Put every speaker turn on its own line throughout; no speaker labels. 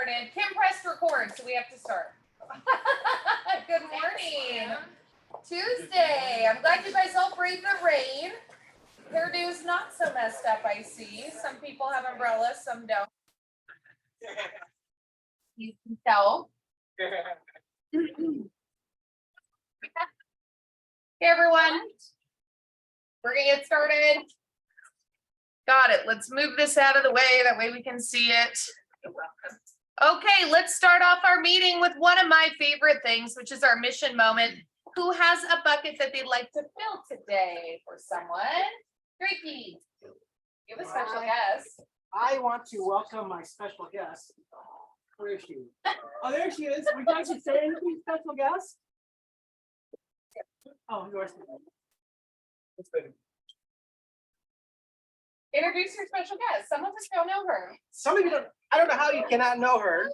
started. Kim pressed record, so we have to start. Good morning. Tuesday. I'm glad you guys all braved the rain. Hairdo's not so messed up, I see. Some people have umbrellas, some don't. You can tell. Hey everyone. We're gonna get started. Got it. Let's move this out of the way. That way we can see it. You're welcome. Okay, let's start off our meeting with one of my favorite things, which is our mission moment. Who has a bucket that they'd like to fill today for someone? Ricky, you have a special guest.
I want to welcome my special guest. Where is she? Oh, there she is. Would you like to say anything, special guest? Oh, yours.
Introduce your special guest. Some of us don't know her.
Some of you don't. I don't know how you cannot know her.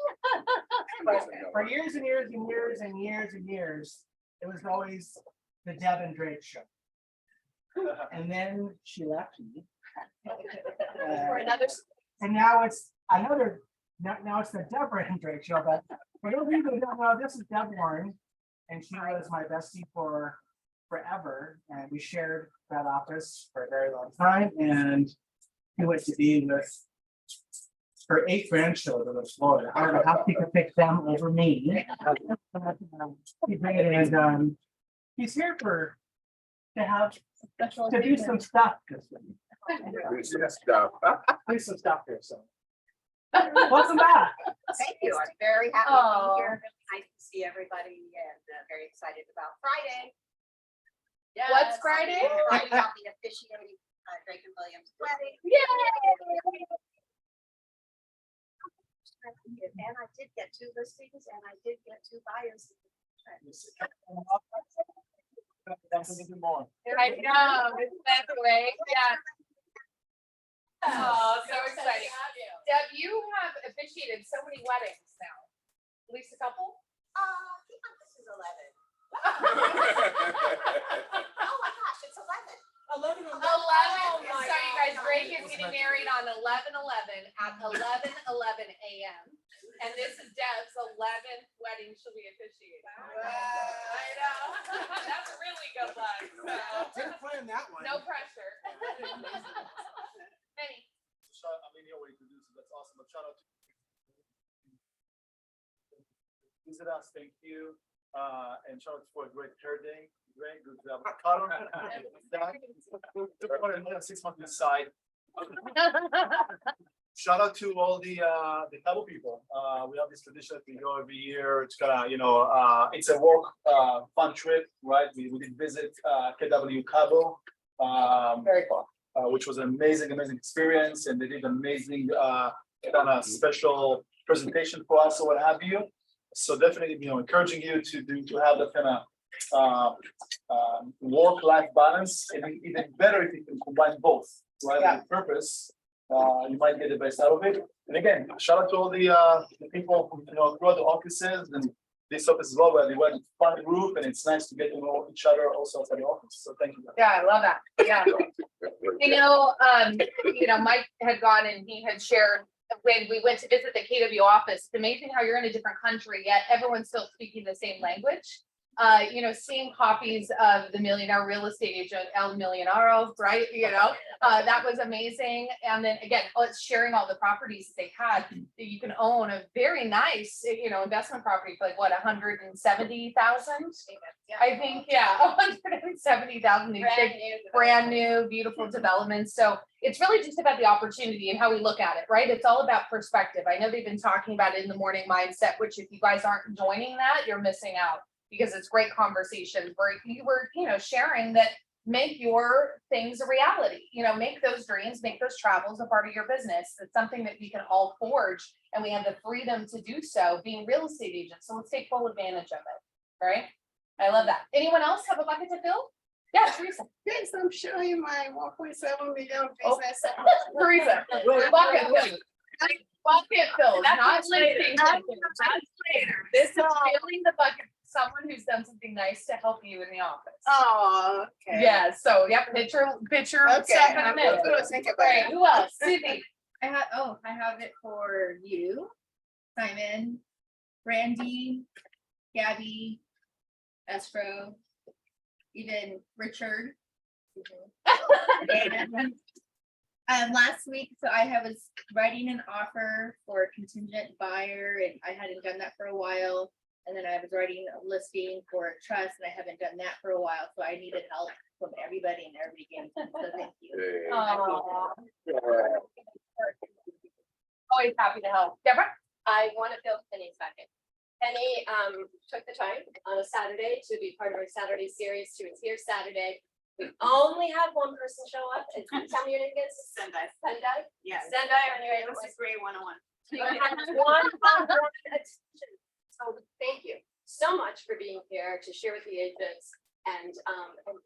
But for years and years and years and years and years, it was always the Deb and Drake show. And then she left me.
For another.
And now it's another. Now it's the Deborah and Drake show. But for those of you who don't know, this is Deb Warren, and she was my bestie for forever, and we shared that office for a very long time. And he went to be with her 8 grandchildren in Florida. I don't know how he could pick them over me. He did, and he's here to do some stuff. Do some stuff here. So welcome back.
Thank you. I'm very happy to be here. Nice to see everybody and very excited about Friday.
Yes. What's Friday?
Friday, I'll be officiating Drake and Williams' wedding.
Yay!
And I did get 2 listings and I did get 2 buyers.
I know, it's that way. Yeah. Oh, so exciting. Deb, you have officiated so many weddings now. At least a couple?
This is 11. Oh my gosh, it's 11.
11. So you guys, Drake is getting married on 11/11 at 11:11 a.m. And this is Deb's 11th wedding she'll be officiating. I know. That's really good luck.
Didn't plan that one.
No pressure. Penny.
I mean, here we introduce it. That's awesome. But shout out to visit us. Thank you. And shout out for a great hair day. Great, good job. Cut on. 6 months inside. Shout out to all the Cabo people. We have this tradition that we go every year. It's kind of, it's a work fun trip, right? We did visit KW Cabo.
Very cool.
Which was an amazing experience, and they did amazing kind of special presentation for us or what have you. So definitely, encouraging you to have that kind of work-life balance, and even better if you can combine both, right?
Yeah.
With purpose, you might get the best out of it. And again, shout out to all the people throughout the offices and this office as well, where they went a fun group, and it's nice to get to know each other also outside the office. So thank you.
Yeah, I love that. Yeah. Mike had gone and he had shared when we went to visit the KW office. It's amazing how you're in a different country, yet everyone's still speaking the same language. Seeing copies of the Millionaire Real Estate Agent, El Millonaro, right? That was amazing. And then again, it's sharing all the properties they had that you can own a very nice, investment property for like what, 170,000? I think, yeah, 170,000. Brand new, beautiful developments. So it's really just about the opportunity and how we look at it, right? It's all about perspective. I know they've been talking about it in the morning mindset, which if you guys aren't joining that, you're missing out. Because it's great conversations where you were, sharing that make your things a reality, make those dreams, make those travels a part of your business. It's something that we can all forge, and we have the freedom to do so being real estate agents. So let's take full advantage of it, right? I love that. Anyone else have a bucket to fill? Yeah, Teresa.
Yes, I'm showing my 1.7 million business.
Teresa, bucket fill. Bucket fill, not listing. That's later. This is filling the bucket. Someone who's done something nice to help you in the office.
Oh, okay.
Yeah. So picture
Okay,
stuff in a minute.
I'm gonna think about
Right.
it.
Who else? Susie.
I have it for you. Simon, Brandy, Gabby, Estro, even Richard. And last week, so I was writing an offer for a contingent buyer, and I hadn't done that for a while. And then I was writing a listing for a trust, and I haven't done that for a while, so I needed help from everybody, and everybody gave me, so thank you.
Aw. Always happy to help. Deborah?
I want to fill Penny's bucket. Penny took the time on a Saturday to be part of our Saturday series. She was here Saturday. We only had one person show up. And tell me your name again. Sendai. Sendai?
Yes.
Sendai, anyway.
This is grade 101.
You had one-on-one attention. So thank you so much for being here to share with the agents and for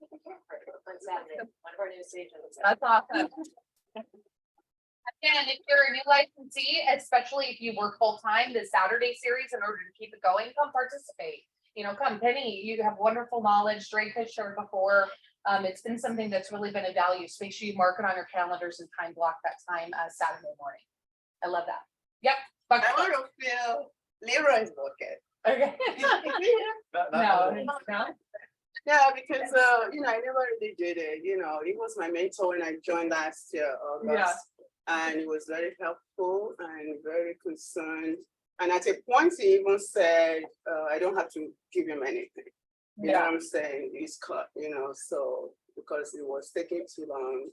on Saturday, one of our newest agents.
That's awesome. Again, if you're a new licensee, especially if you work full-time, the Saturday series, in order to keep it going, come participate. You know, come Penny, you have wonderful knowledge. Drake has shared before. It's been something that's really been a value. So make sure you mark it on your calendars and time block that time Saturday morning. I love that. Yep.
I want to feel Leroy's bucket.
Okay. No, no.
Yeah, because I never really did it. He was my mentor when I joined last year, August. And he was very helpful and very concerned. And at a point, he even said, I don't have to give him anything. You know what I'm saying? He's cut, so because it was taking too long,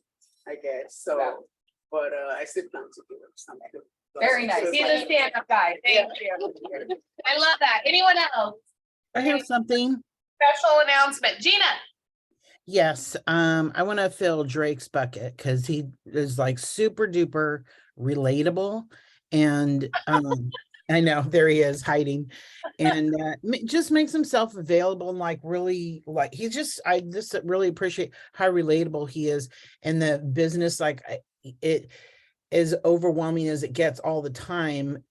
I guess. So, but I still plan to give him something.
Very nice. He's a stand-up guy. Thank you. I love that. Anyone else?
I have something.
Special announcement. Gina.
Yes, I want to fill Drake's bucket because he is like super duper relatable, and I know there he is hiding, and just makes himself available and like really like I just really appreciate how relatable he is, and the business like it as overwhelming as it gets all the time.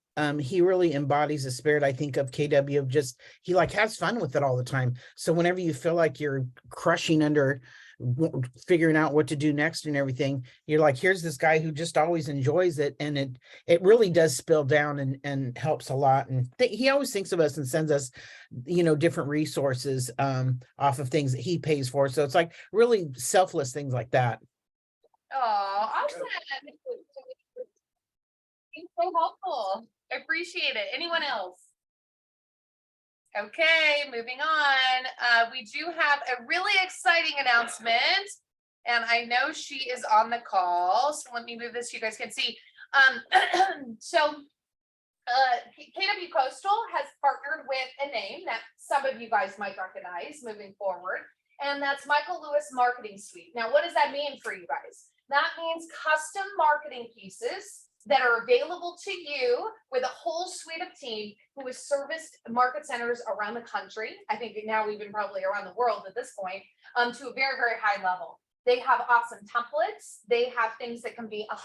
He really embodies the spirit, I think, of KW, of just, he like has fun with it all the time. So whenever you feel like you're crushing under figuring out what to do next and everything, you're like, here's this guy who just always enjoys it. And it really does spill down and helps a lot. And he always thinks of us and sends us, different resources off of things that he pays for. So it's like really selfless things like that.
Oh, awesome. He's so helpful. I appreciate it. Anyone else? Okay, moving on. We do have a really exciting announcement, and I know she is on the call. So let me move this so you guys can see. KW Coastal has partnered with a name that some of you guys might recognize moving forward, and that's Michael Lewis Marketing Suite. Now, what does that mean for you guys? That means custom marketing pieces that are available to you with a whole suite of team who has serviced market centers around the country. I think now even probably around the world at this point, to a very, very high level. They have awesome templates. They have things that can be 100%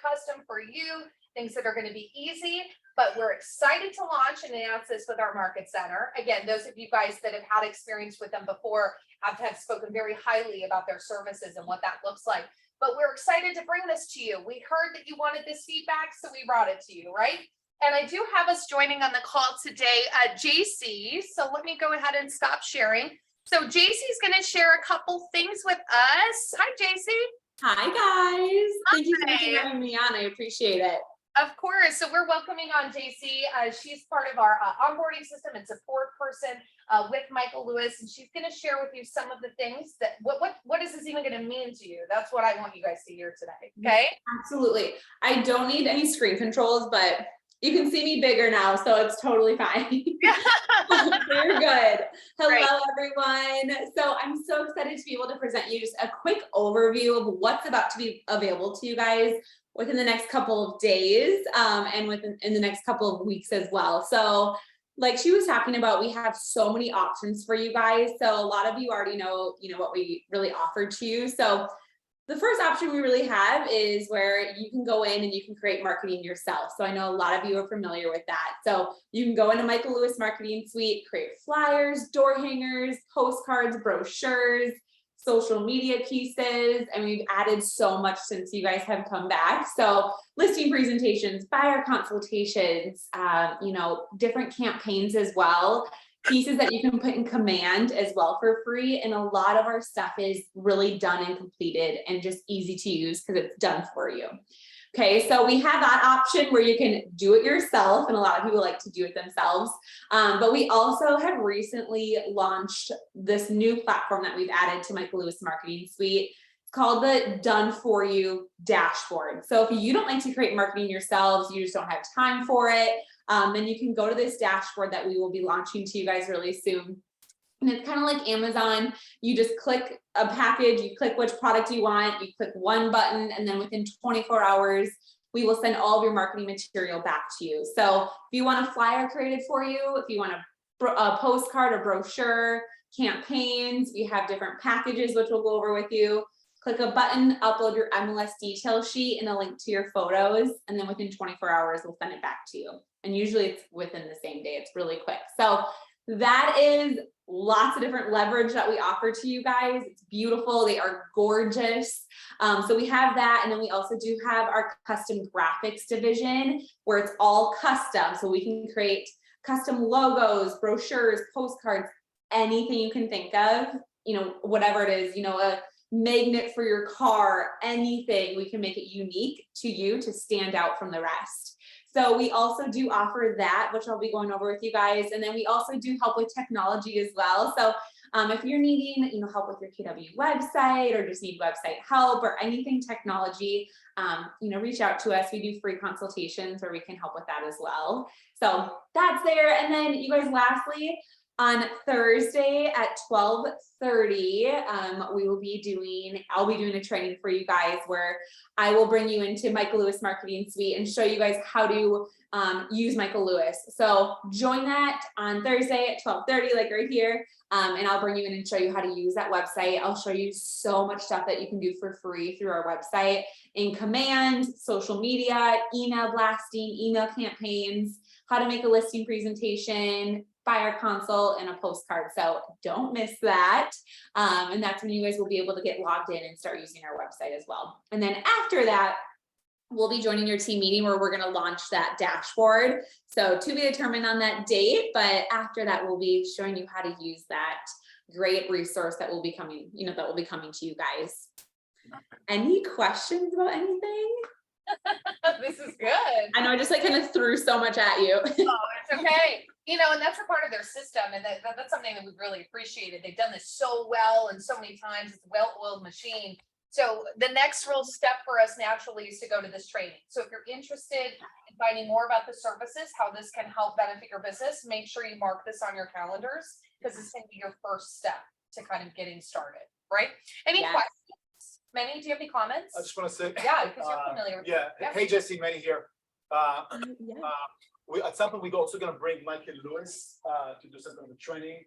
custom for you, things that are going to be easy, but we're excited to launch and announce this with our market center. Again, those of you guys that have had experience with them before have spoken very highly about their services and what that looks like. But we're excited to bring this to you. We heard that you wanted this feedback, so we brought it to you, right? And I do have us joining on the call today, JC. So let me go ahead and stop sharing. So JC's going to share a couple things with us. Hi, JC.
Hi, guys. Thank you so much
Hi.
for having me on. I appreciate it.
Of course. So we're welcoming on JC. She's part of our onboarding system and support person with Michael Lewis, and she's going to share with you some of the things that what is this even going to mean to you? That's what I want you guys to hear today. Okay.
Absolutely. I don't need any screen controls, but you can see me bigger now, so it's totally fine. You're good. Hello,
Great.
everyone. So I'm so excited to be able to present you just a quick overview of what's about to be available to you guys within the next couple of days and in the next couple of weeks as well. So like she was talking about, we have so many options for you guys. So a lot of you already know, what we really offer to you. So the first option we really have is where you can go in and you can create marketing yourself. So I know a lot of you are familiar with that. So you can go into Michael Lewis Marketing Suite, create flyers, door hangers, postcards, brochures, social media pieces, and we've added so much since you guys have come back. So listing presentations, buyer consultations, you know, different campaigns as well, pieces that you can put in command as well for free. And a lot of our stuff is really done and completed and just easy to use because it's done for you. Okay, so we have that option where you can do it yourself, and a lot of people like to do it themselves. But we also have recently launched this new platform that we've added to Michael Lewis Marketing Suite. It's called the Done For You Dashboard. So if you don't like to create marketing yourselves, you just don't have time for it, then you can go to this dashboard that we will be launching to you guys really soon. And it's kind of like Amazon. You just click a package, you click which product you want, you click one button, and then within 24 hours, we will send all of your marketing material back to you. So if you want a flyer created for you, if you want a postcard or brochure, campaigns, we have different packages, which we'll go over with you. Click a button, upload your MLS detail sheet and a link to your photos, and then within 24 hours, we'll send it back to you. And usually it's within the same day. It's really quick. So that is lots of different leverage that we offer to you guys. It's beautiful. They are gorgeous. So we have that. And then we also do have our custom graphics division where it's all custom. So we can create custom logos, brochures, postcards, anything you can think of, you know, whatever it is, you know, a magnet for your car, anything, we can make it unique to you to stand out from the rest. So we also do offer that, which I'll be going over with you guys. And then we also do help with technology as well. So if you're needing, you know, help with your KW website or just need website help or anything technology, you know, reach out to us. We do free consultations where we can help with that as well. So that's there. And then you guys, lastly, on Thursday at 12:30, I'll be doing a training for you guys where I will bring you into Michael Lewis Marketing Suite and show you guys how to use Michael Lewis. So join that on Thursday at 12:30, like right here, and I'll bring you in and show you how to use that website. I'll show you so much stuff that you can do for free through our website in command, social media, email blasting, email campaigns, how to make a listing presentation, buyer consult, and a postcard. So don't miss that. And that's when you guys will be able to get logged in and start using our website as well. And then after that, we'll be joining your team meeting where we're going to launch that dashboard. So to be determined on that date, but after that, we'll be showing you how to use that great resource that will be coming, you know, that will be coming to you guys. Any questions about anything?
This is good.
I know I just like kind of threw so much at you.
Oh, it's okay. You know, and that's a part of their system, and that's something that we've really appreciated. They've done this so well and so many times. It's a well-oiled machine. So the next real step for us naturally is to go to this training. So if you're interested in finding more about the services, how this can help benefit your business, make sure you mark this on your calendars because it's going to be your first step to kind of getting started, right? Any questions? Manny, do you have any comments?
I just want to say.
Yeah, because you're familiar with
Yeah.
Yeah.
Hey, Jesse, Manny here. We at some point we're also going to bring Michael Lewis to do some kind of training.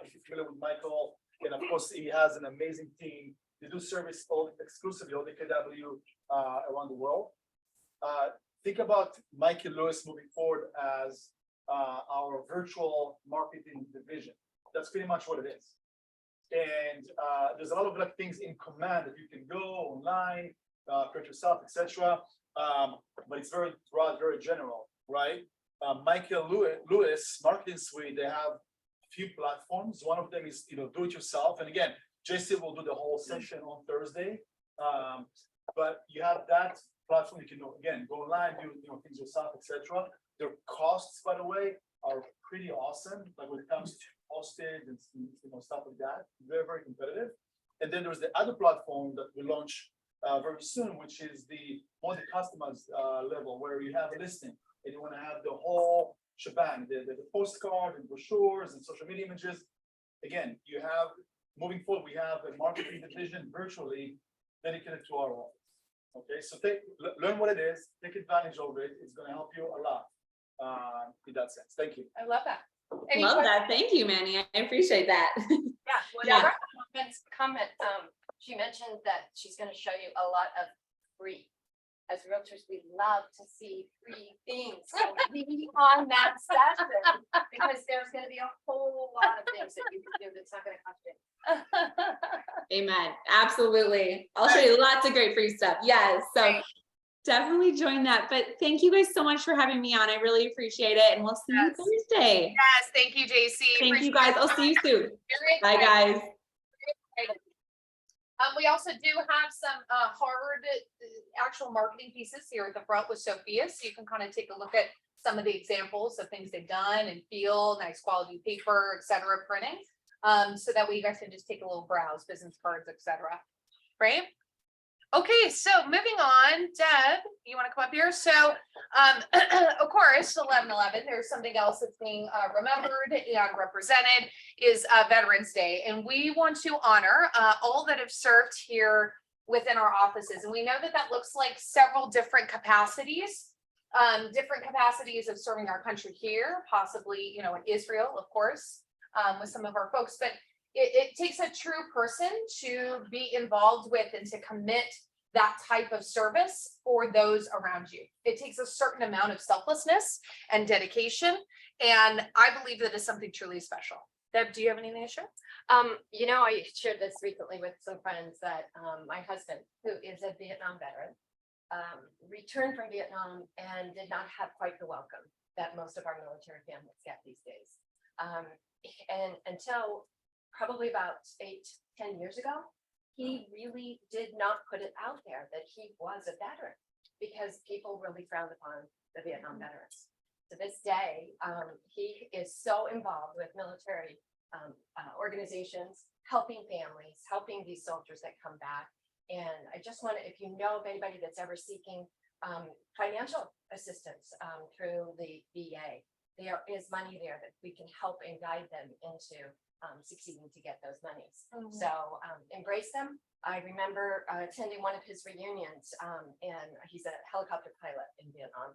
If you're familiar with Michael, and of course he has an amazing team. They do service exclusively all the KW around the world. Think about Michael Lewis moving forward as our virtual marketing division. That's pretty much what it is. And there's a lot of like things in command that you can go online, create yourself, etc. But it's very broad, very general, right? Michael Lewis Marketing Suite, they have a few platforms. One of them is, you know, do it yourself. And again, JC will do the whole session on Thursday. But you have that platform. You can, again, go online, do, you know, things yourself, etc. Their costs, by the way, are pretty awesome. Like when it comes to postage and, you know, stuff like that, very, very competitive. And then there's the other platform that we launch very soon, which is the more the customized level, where you have a listing and you want to have the whole shebang, the postcard and brochures and social media images. Again, you have, moving forward, we have a marketing division virtually dedicated to our office. Okay, so learn what it is, take advantage of it. It's going to help you a lot in that sense. Thank you.
I love that. Any
Love
questions?
that. Thank you, Manny. I appreciate that.
Yeah, whatever. Comment, she mentioned that she's gonna show you a lot of free as realtors, we love to see free things. So be on that session, because there's gonna be a whole lot of things that you can do that's not gonna cost you.
Amen. Absolutely. I'll show you lots of great free stuff. Yes. So
Great.
definitely join that. But thank you guys so much for having me on. I really appreciate it. And we'll see you
Yes.
Thursday.
Yes, thank you, JC.
Thank you
Appreciate
guys.
it.
I'll see you soon.
Very
Bye
excited.
guys.
We also do have some Harvard actual marketing pieces here at the front with Sophia, so you can kind of take a look at some of the examples of things they've done and feel, nice quality paper, etc. printing. So that way you guys can just take a little browse, business cards, etc. Right? Okay, so moving on, Deb, you want to come up here? So, of course, 11/11, there's something else that's being remembered and represented is Veterans Day. And we want to honor all that have served here within our offices. And we know that that looks like several different capacities of serving our country here, possibly, you know, in Israel, of course, with some of our folks, but it takes a true person to be involved with and to commit that type of service for those around you. It takes a certain amount of selflessness and dedication. And I believe that is something truly special. Deb, do you have anything to share?
You know, I shared this recently with some friends that my husband, who is a Vietnam veteran, returned from Vietnam and did not have quite the welcome that most of our military families get these days. And until probably about 8-10 years ago, he really did not put it out there that he was a veteran, because people really frowned upon the Vietnam veterans. To this day, he is so involved with military organizations, helping families, helping these soldiers that come back. And I just want to, if you know of anybody that's ever seeking financial assistance through the VA, there is money there that we can help and guide them into succeeding to get those monies. So embrace them. I remember attending one of his reunions, and he's a helicopter pilot in Vietnam.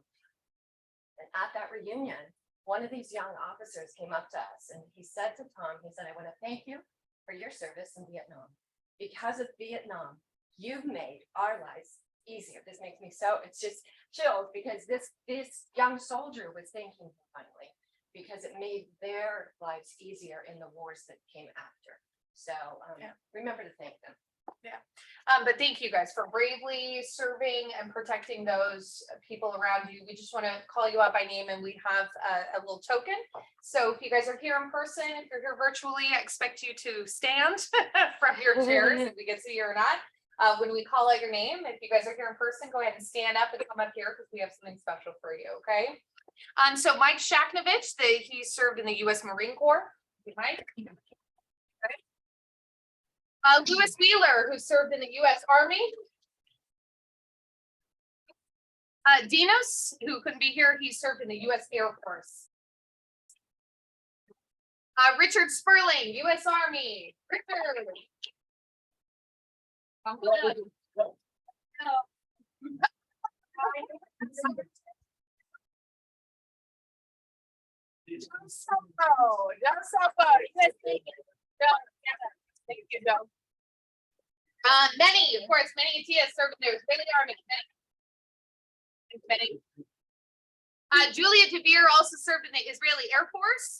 And at that reunion, one of these young officers came up to us and he said to Tom, he said, "I want to thank you for your service in Vietnam. Because of Vietnam, you've made our lives easier." This makes me so, it's just chills, because this young soldier was thanking him finally, because it made their lives easier in the wars that came after. So remember to thank them.
But thank you guys for bravely serving and protecting those people around you. We just want to call you out by name, and we have a little token. So if you guys are here in person, if you're here virtually, I expect you to stand from your chairs if we can see you or not. When we call out your name, if you guys are here in person, go ahead and stand up and come up here, because we have something special for you, okay? So Mike Shaknovich, he served in the U.S. Marine Corps. Mike. Lewis Wheeler, who served in the U.S. Army. Dinos, who couldn't be here, he served in the U.S. Air Force. Richard Sperling, U.S. Army. Richard. Thank you, Joe. Many, of course, many ETS served in the Israeli Army. Many. Julia DeVere also served in the Israeli Air Force.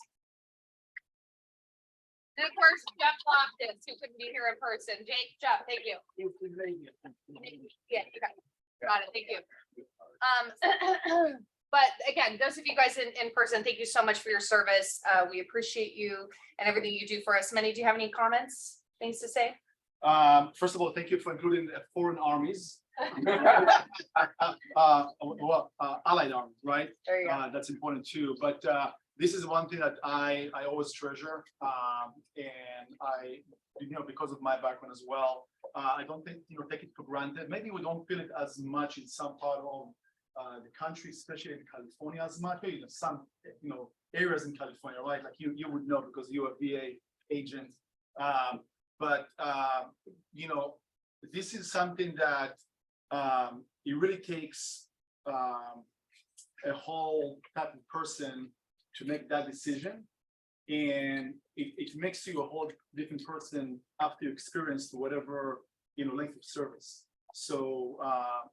And of course, Jeff Loftus, who couldn't be here in person. Jeff, thank you. Yeah, you got it. Thank you. But again, those of you guys in person, thank you so much for your service. We appreciate you and everything you do for us. Manny, do you have any comments, things to say?
First of all, thank you for including foreign armies. Allied armies, right?
There you go.
That's important too. But this is one thing that I always treasure, and I, because of my background as well, I don't think take it for granted. Maybe we don't feel it as much in some part of the country, especially in California, as much. Some areas in California, right? Like you would know because you're a VA agent. But this is something that it really takes a whole type of person to make that decision, and it makes you a whole different person after you experience whatever length of service. So,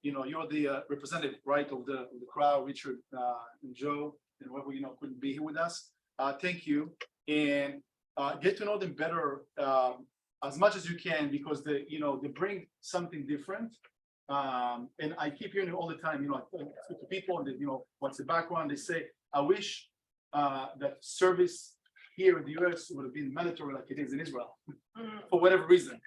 you're the representative, right, of the crowd, Richard and Joe, and whoever, couldn't be here with us. Thank you. And get to know them better as much as you can, because they bring something different. And I keep hearing it all the time, I speak to people and what's the background? They say, I wish that service here in the US would have been mandatory like it is in Israel, for whatever reason.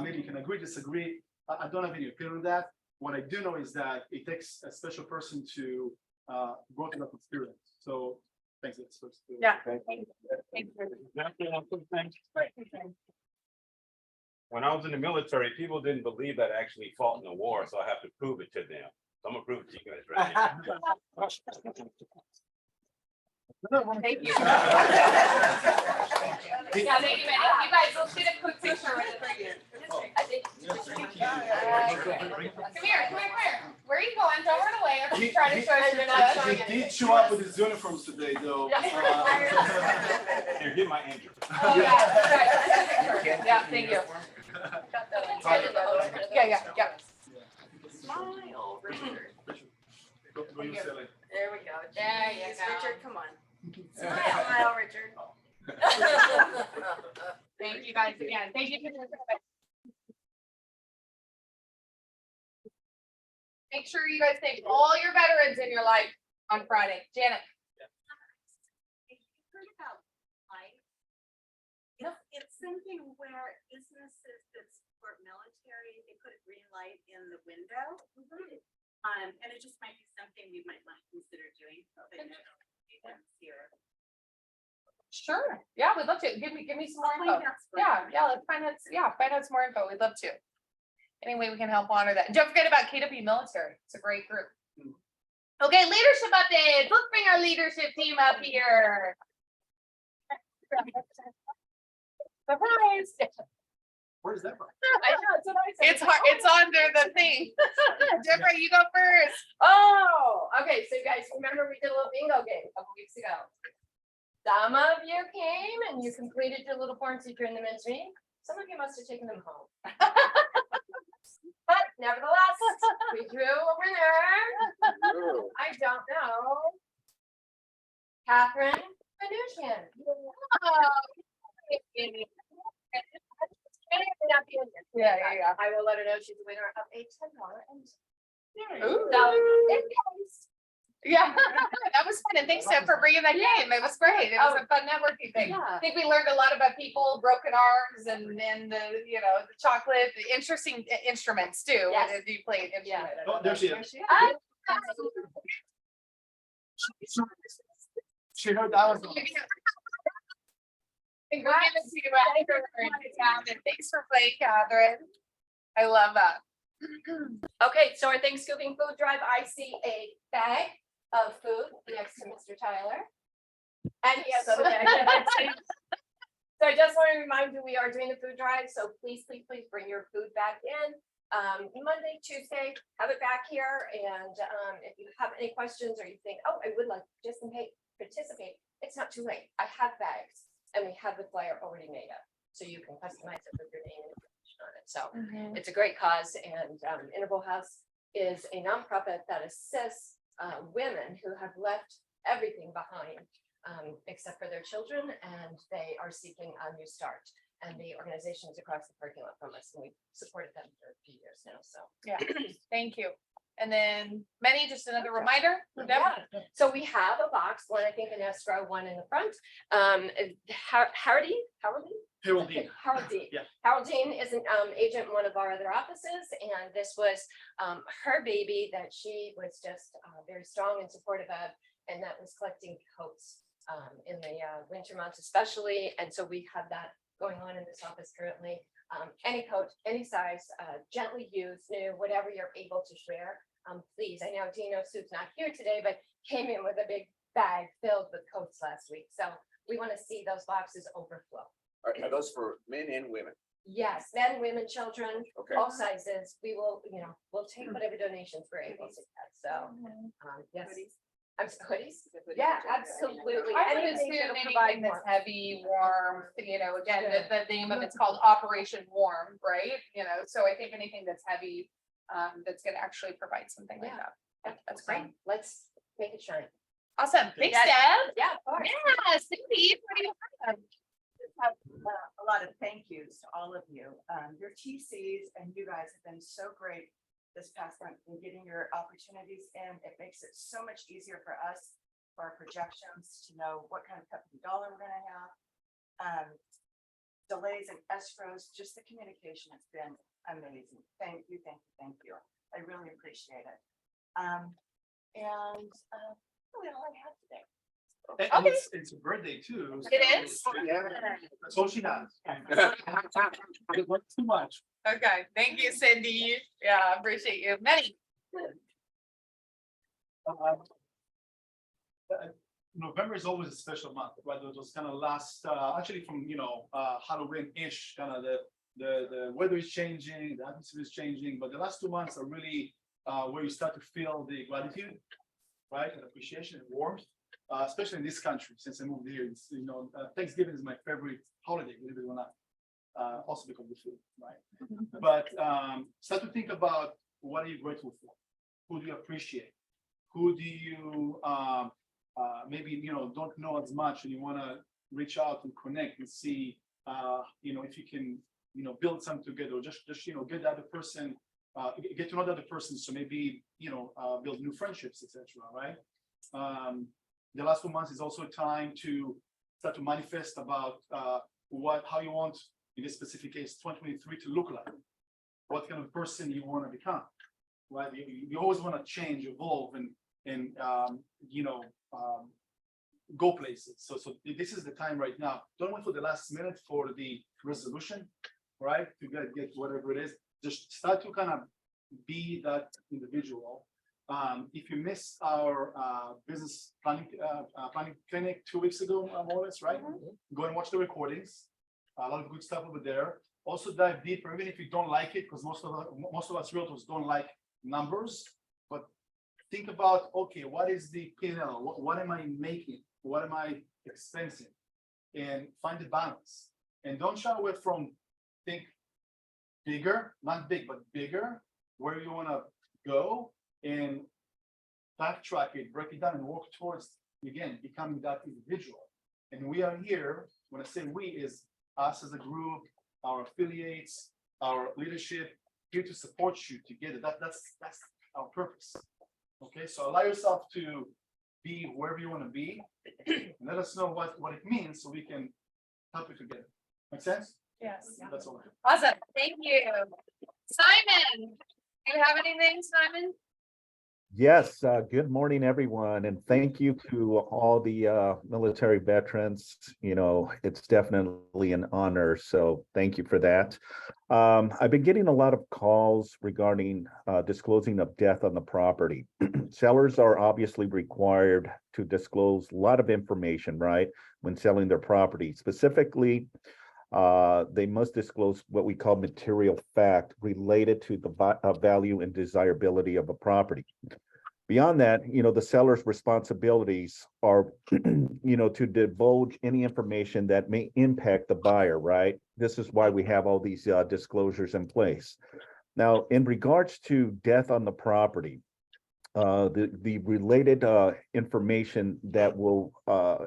Maybe you can agree, disagree. I don't have any opinion on that. What I do know is that it takes a special person to go through that experience. So thanks. That's first.
Yeah.
When I was in the military, people didn't believe that I actually fought in the war, so I have to prove it to them. So I'm gonna prove it to you guys right now.
Thank you. Yeah, thank you, Manny. You guys, let's get a quick picture with the I think. Come here. Where are you going? Don't run away. I'm just trying to show you.
He did show up with his uniforms today, though.
Here, get my Andrew.
Oh, yeah. Yeah, thank you. Yeah.
Smile, Richard.
Go use it, like,
There we go.
There you
Jeez,
go.
Richard, come on. Smile, Richard.
Thank you guys again. Thank you. Make sure you guys thank all your veterans in your life on Friday. Janet.
It's something where businesses that support military, they put a green light in the window. And it just might be something we might want to consider doing. Here.
Sure. Yeah, we'd love to. Give me some more info. Yeah, let's find out. Find out some more info. We'd love to. Any way we can help honor that. Don't forget about KW Military. It's a great group. Okay, leadership updates. Let's bring our leadership team up here. Surprise.
where's that from?
I know, it's what I said.
It's hard. It's under the thing. Deborah, you go first.
Oh, okay, so you guys remember we did a little bingo game a couple weeks ago. Some of you came and you completed your little forms if you're in the men's meeting. Some of you must have taken them home. But nevertheless, we drew a winner. I don't know. Catherine Venusian.
Yeah.
I will let her know she's a winner of a $10 and
Ooh.
so, in case.
Yeah, that was fun. And thanks, Deb, for bringing that game. It was great. It was a fun networking thing.
Yeah.
I think we learned a lot about people, broken arms, and the the chocolate, the interesting instruments too.
Yes.
As you played
Yeah.
instrument.
Oh, there she is. She heard that was.
Thanks for playing, Catherine. I love that.
Okay, so our Thanksgiving food drive, I see a bag of food next to Mr. Tyler. And he has other bags. So I just want to remind you, we are doing the food drive, so please bring your food back in. Monday, Tuesday, have it back here, and if you have any questions or you think, oh, I would like to participate, it's not too late. I have bags, and we have the flyer already made up, so you can customize it with your name and information on it. So it's a great cause, and Interval House is a nonprofit that assists women who have left everything behind except for their children, and they are seeking a new start. And the organization is across the parking lot from us, and we've supported them for a few years now. So
Yeah, thank you. And then Manny, just another reminder.
yeah. So we have a box, one I think in escrow, one in the front. Hardy.
Haroldine.
Haroldine.
Yeah.
Haroldine is an agent in one of our other offices, and this was her baby that she was just very strong and supportive of, and that was collecting coats in the winter months especially. And so we have that going on in this office currently. Any coat, any size, gently used, new, whatever you're able to share. Please, I know Dino Sue's not here today, but came in with a big bag filled with coats last week. So we want to see those boxes overflow.
Are those for men and women?
Yes, men, women, children,
Okay.
all sizes. We will, we'll take whatever donations we're able to get. So, yes. Hoodies? Yeah, absolutely.
I would
Anything
assume
that'll provide
anything that's
warmth.
heavy, warm, again, the name of it's called Operation Warm, right? So I think anything that's heavy, that's gonna actually provide something like
Yeah.
that. That's great.
Let's make it shine.
Awesome. Thanks,
Yeah.
Deb.
Yeah, of course.
Yeah, Cindy, what do you have?
Have a lot of thank yous to all of you. Your TCs and you guys have been so great this past month in getting your opportunities in. It makes it so much easier for us, for our projections, to know what kind of company dollar we're gonna have. Delays and escrows, just the communication has been amazing. Thank you, thank you, thank you. I really appreciate it. Really all I have today.
And it's a birthday too.
It is?
Yeah, that's all she has. It works too much.
Okay, thank you, Cindy. Yeah, appreciate you. Many.
November is always a special month, right? Those kind of last, actually from, Halloween-ish, kind of the weather is changing, the atmosphere is changing, but the last 2 months are really where you start to feel the gratitude, right? And appreciation and warmth, especially in this country, since I moved here. It's, Thanksgiving is my favorite holiday, believe it or not. Also because of the food, right? But start to think about what are you grateful for? Who do you appreciate? Who do you maybe don't know as much and you want to reach out and connect and see if you can build something together, or just get the other person, get to know the other person, so maybe build new friendships, etc. Right? The last 2 months is also a time to start to manifest about how you want, in this specific case 2023, to look like, what kind of person you want to become, right? You always want to change, evolve, and go places. So this is the time right now. Don't wait for the last minute for the resolution, right? To get whatever it is. Just start to kind of be that individual. If you missed our business planning clinic 2 weeks ago, more or less, right? Go and watch the recordings. A lot of good stuff over there. Also dive deeper, even if you don't like it, because most of us realtors don't like numbers. But think about, okay, what is the P&L? What am I making? What am I expensing? And find the balance. And don't shy away from think bigger, not big, but bigger, where you want to go, and backtrack it, break it down, and work towards, again, becoming that individual. And we are here, when I say we, is us as a group, our affiliates, our leadership, here to support you together. That's our purpose. Okay, so allow yourself to be wherever you want to be, and let us know what it means so we can help you together. Make sense?
Yes.
That's all.
Awesome. Thank you. Simon, do you have anything, Simon?
Yes, good morning, everyone, and thank you to all the military veterans. It's definitely an honor, so thank you for that. I've been getting a lot of calls regarding disclosing of death on the property. Sellers are obviously required to disclose a lot of information, right, when selling their property. Specifically, they must disclose what we call material fact related to the value and desirability of a property. Beyond that, the seller's responsibilities are, to divulge any information that may impact the buyer, right? This is why we have all these disclosures in place. Now, in regards to death on the property, the related information that will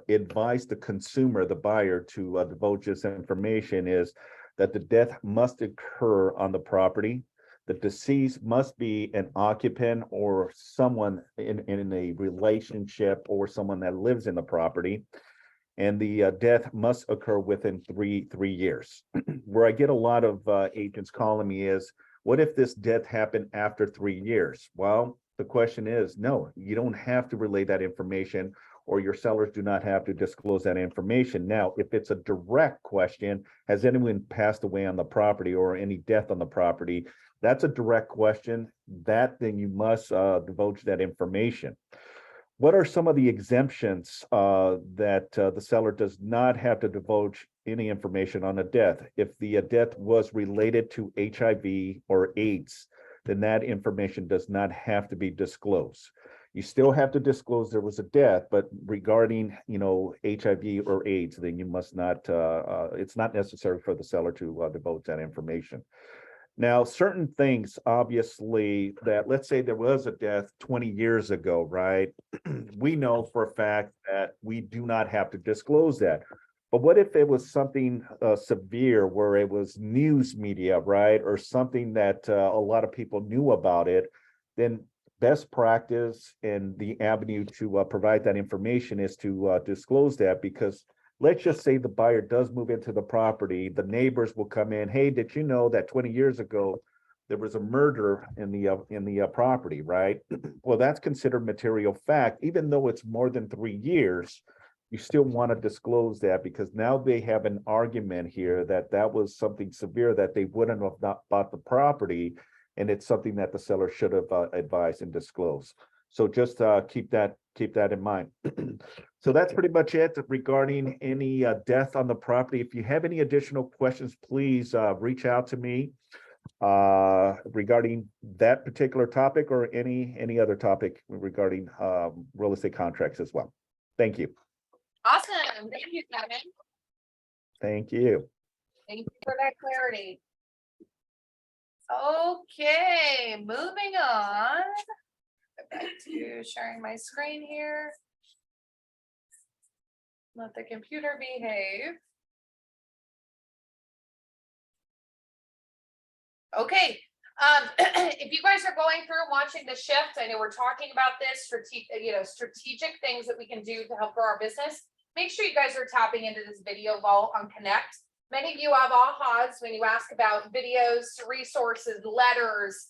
advise the consumer, the buyer, to divulge this information is that the death must occur on the property. The deceased must be an occupant or someone in a relationship or someone that lives in the property. And the death must occur within three years. Where I get a lot of agents calling me is, what if this death happened after 3 years? Well, the question is, no, you don't have to relay that information, or your sellers do not have to disclose that information. Now, if it's a direct question, has anyone passed away on the property or any death on the property? That's a direct question. Then you must divulge that information. What are some of the exemptions that the seller does not have to divulge any information on a death? If the death was related to HIV or AIDS, then that information does not have to be disclosed. You still have to disclose there was a death, but regarding, HIV or AIDS, then you must not, it's not necessary for the seller to divulge that information. Now, certain things, obviously, that let's say there was a death 20 years ago, right? We know for a fact that we do not have to disclose that. But what if it was something severe where it was news media, right? Or something that a lot of people knew about it, then best practice and the avenue to provide that information is to disclose that, because let's just say the buyer does move into the property, the neighbors will come in, hey, did you know that 20 years ago there was a murder in the property, right? Well, that's considered material fact, even though it's more than 3 years. You still want to disclose that, because now they have an argument here that that was something severe that they wouldn't have not bought the property, and it's something that the seller should have advised and disclosed. So just keep that in mind. So that's pretty much it regarding any death on the property. If you have any additional questions, please reach out to me regarding that particular topic or any other topic regarding real estate contracts as well. Thank you.
Awesome. Thank you, Kevin.
Thank you.
Thank you for that clarity. Okay, moving on. Go back to sharing my screen here. Let the computer behave. Okay, if you guys are going through watching the shift, I know we're talking about this strategic things that we can do to help grow our business. Make sure you guys are tapping into this video vault on Connect. Many of you have ahas when you ask about videos, resources, letters,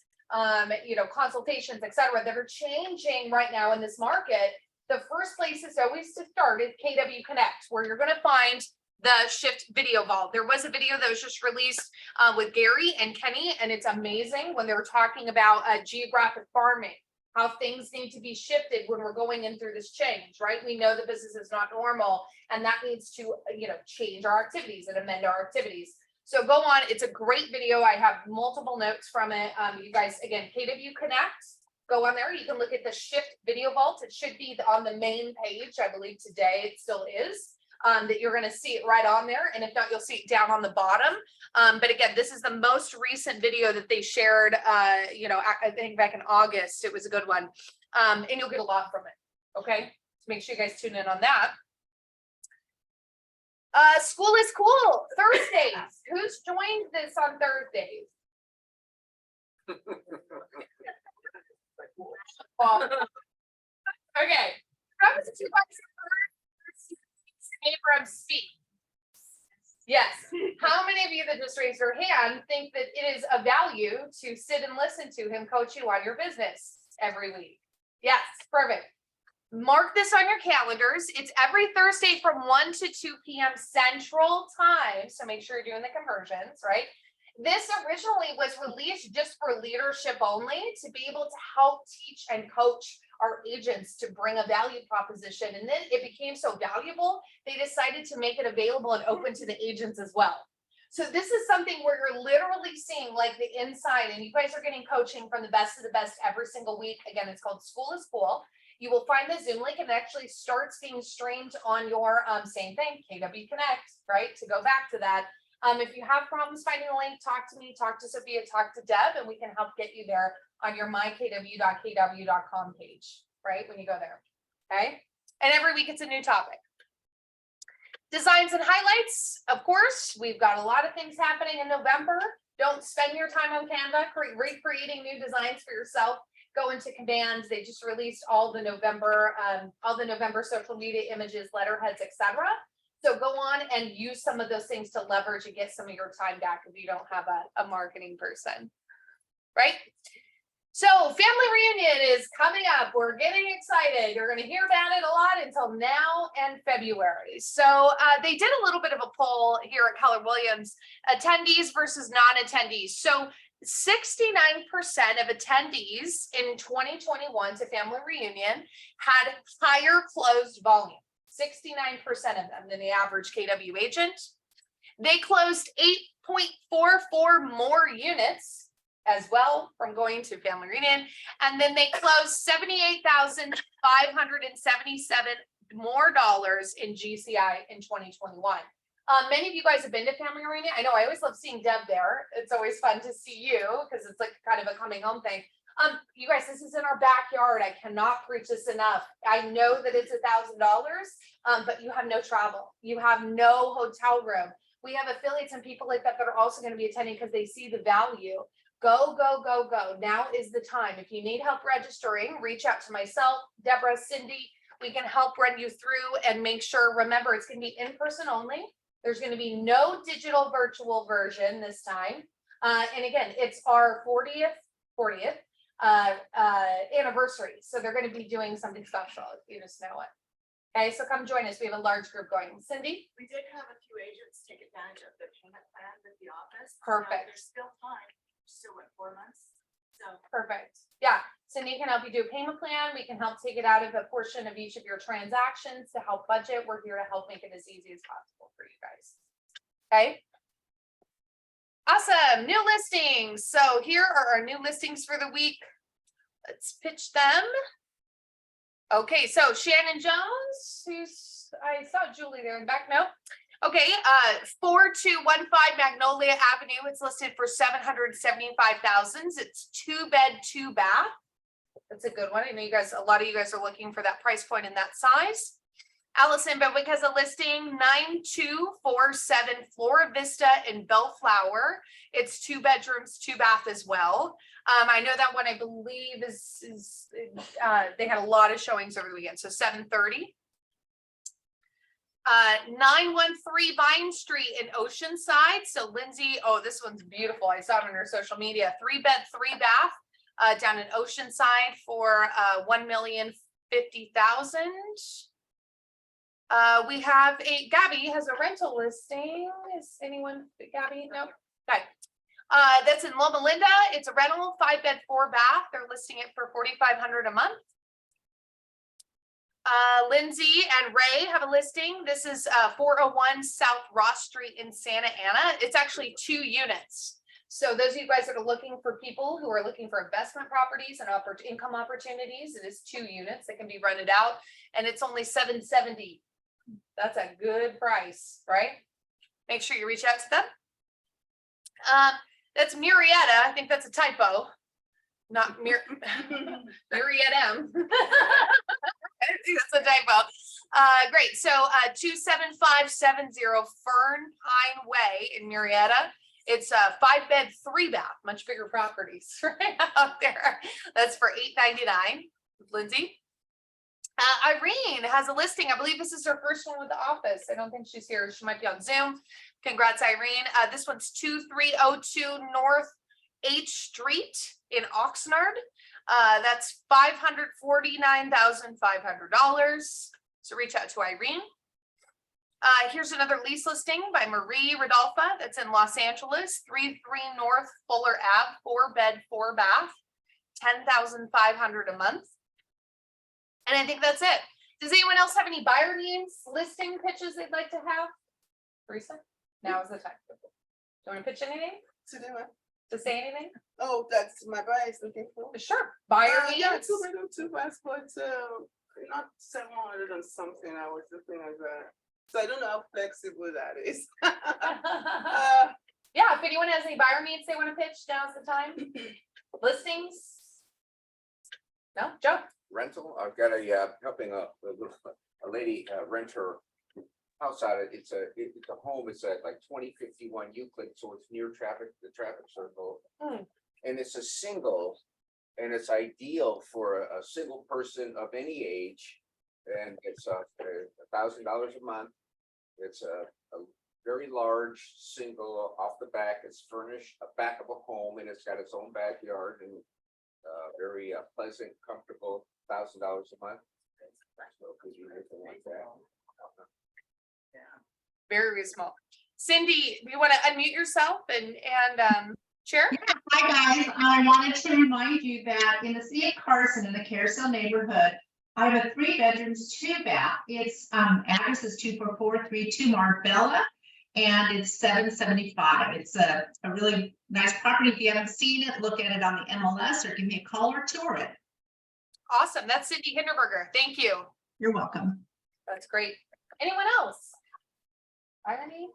consultations, etc., that are changing right now in this market. The first place is always to start is KW Connect, where you're going to find the Shift video vault. There was a video that was just released with Gary and Kenny, and it's amazing when they were talking about geographic farming, how things need to be shifted when we're going in through this change, right? We know the business is not normal, and that needs to, change our activities and amend our activities. So go on. It's a great video. I have multiple notes from it. You guys, again, KW Connect, go on there. You can look at the Shift video vault. It should be on the main page. I believe today it still is. That you're going to see it right on there. And if not, you'll see it down on the bottom. But again, this is the most recent video that they shared, I think back in August. It was a good one. And you'll get a lot from it. Okay. So make sure you guys tune in on that. School is cool. Thursdays. Who's joined this on Thursdays? Well, okay. How was it you guys Abram speak? Yes. How many of you that just raised your hand think that it is a value to sit and listen to him coach you on your business every week? Yes, perfect. Mark this on your calendars. It's every Thursday from 1 to 2 p.m. Central Time. So make sure you're doing the conversions, right? This originally was released just for leadership only, to be able to help teach and coach our agents to bring a value proposition. And then it became so valuable, they decided to make it available and open to the agents as well. So this is something where you're literally seeing like the inside, and you guys are getting coaching from the best of the best every single week. Again, it's called School is Cool. You will find the Zoom link, and it actually starts being streamed on your same thing, KW Connect, right? To go back to that. If you have problems finding a link, talk to me, talk to Sophia, talk to Deb, and we can help get you there on your mykw.kw.com page, right? When you go there, okay? And every week it's a new topic. Designs and highlights, of course, we've got a lot of things happening in November. Don't spend your time on Canva recreating new designs for yourself. Go into Commands. They just released all the November social media images, letterheads, etc. So go on and use some of those things to leverage and get some of your time back if you don't have a marketing person, right? So family reunion is coming up. We're getting excited. You're going to hear about it a lot until now and February. So they did a little bit of a poll here at Keller Williams, attendees versus non-attendees. So 69% of attendees in 2021 to family reunion had higher closed volume. 69% of them than the average KW agent. They closed 8.44 more units as well from going to family reunion. And then they closed $78,577 more dollars in GCI in 2021. Many of you guys have been to Family Arena. I know I always love seeing Deb there. It's always fun to see you because it's like kind of a coming home thing. You guys, this is in our backyard. I cannot preach this enough. I know that it's $1,000, but you have no travel. You have no hotel room. We have affiliates and people like that that are also going to be attending because they see the value. Go, go, go, go. Now is the time. If you need help registering, reach out to myself, Deborah, Cindy. We can help run you through and make sure, remember, it's going to be in person only. There's going to be no digital virtual version this time. And again, it's our 40th anniversary. So they're going to be doing something special, if you just know it. Okay, so come join us. We have a large group going. Cindy?
We did have a few agents take advantage of the payment plan with the office.
Perfect.
There's still time, still what, 4 months? So.
Perfect. Yeah, Cindy can help you do a payment plan. We can help take it out of a portion of each of your transactions to help budget. We're here to help make it as easy as possible for you guys. Okay. Awesome. New listings. So here are our new listings for the week. Let's pitch them. Okay, so Shannon Jones, I saw Julie there in the back. No. Okay, 4215 Magnolia Avenue. It's listed for $775,000. It's 2-bed, 2-bath. That's a good one. I know you guys, a lot of you guys are looking for that price point and that size. Allison Bedwick has a listing 9247 Flora Vista in Bellflower. It's 2 bedrooms, 2-bath as well. I know that one I believe is they had a lot of showings over the weekend. So 730. 913 Vine Street in Oceanside. So Lindsay, oh, this one's beautiful. I saw it on her social media. 3-bed, 3-bath down in Oceanside for $1,050,000. We have Gabby has a rental listing. Is anyone, Gabby? No. Okay. That's in Loma Linda. It's a rental, 5-bed, 4-bath. They're listing it for $4,500 a month. Lindsay and Ray have a listing. This is 401 South Ross Street in Santa Ana. It's actually 2 units. So those of you guys that are looking for people who are looking for investment properties and income opportunities, it is 2 units that can be rented out, and it's only $770. That's a good price, right? Make sure you reach out to them. That's Murrieta. I think that's a typo. Not Murrieta. I think that's a typo. Great. So 27570 Fern Pine Way in Murrieta. It's a 5-bed, 3-bath, much bigger properties right out there. That's for $899. Lindsay. Irene has a listing. I believe this is her first one with the office. I don't think she's here. She might be on Zoom. Congrats, Irene. This one's 2302 North H Street in Oxnard. That's $549,500. So reach out to Irene. Here's another lease listing by Marie Rodolfa. That's in Los Angeles. 33 North Fuller Ave, 4-bed, 4-bath, $10,500 a month. And I think that's it. Does anyone else have any buyer needs, listing pitches they'd like to have? Teresa, now is the time. Do you want to pitch anything?
To do it.
To say anything?
Oh, that's my buyers looking for.
Sure. Buyer
Yeah,
needs.
2 bedroom, 2-bath, but not 700 and something. I was looking at that. So I don't know how flexible that is.
Yeah, if anyone has any buyer needs they want to pitch, now's the time. Listings? No, Joe?
Rental, I've got helping a lady rent her house out. It's a home. It's at like 2051 Euclid, so it's near the traffic circle. And it's a single, and it's ideal for a single person of any age. And it's $1,000 a month. It's a very large single off the back. It's furnished a back of a home, and it's got its own backyard, and very pleasant, comfortable, $1,000 a month. So could you anything like that?
Very small. Cindy, you want to unmute yourself and share?
Yeah, hi guys. I wanted to remind you that in the city of Carson, in the Carousel neighborhood, I have a 3 bedrooms, 2-bath. Its address is 24432 Marbella, and it's $775. It's a really nice property. If you haven't seen it, look at it on the MLS or give me a call or tour it.
Awesome. That's Cindy Hinderberger. Thank you.
You're welcome.
That's great. Anyone else? Ironies?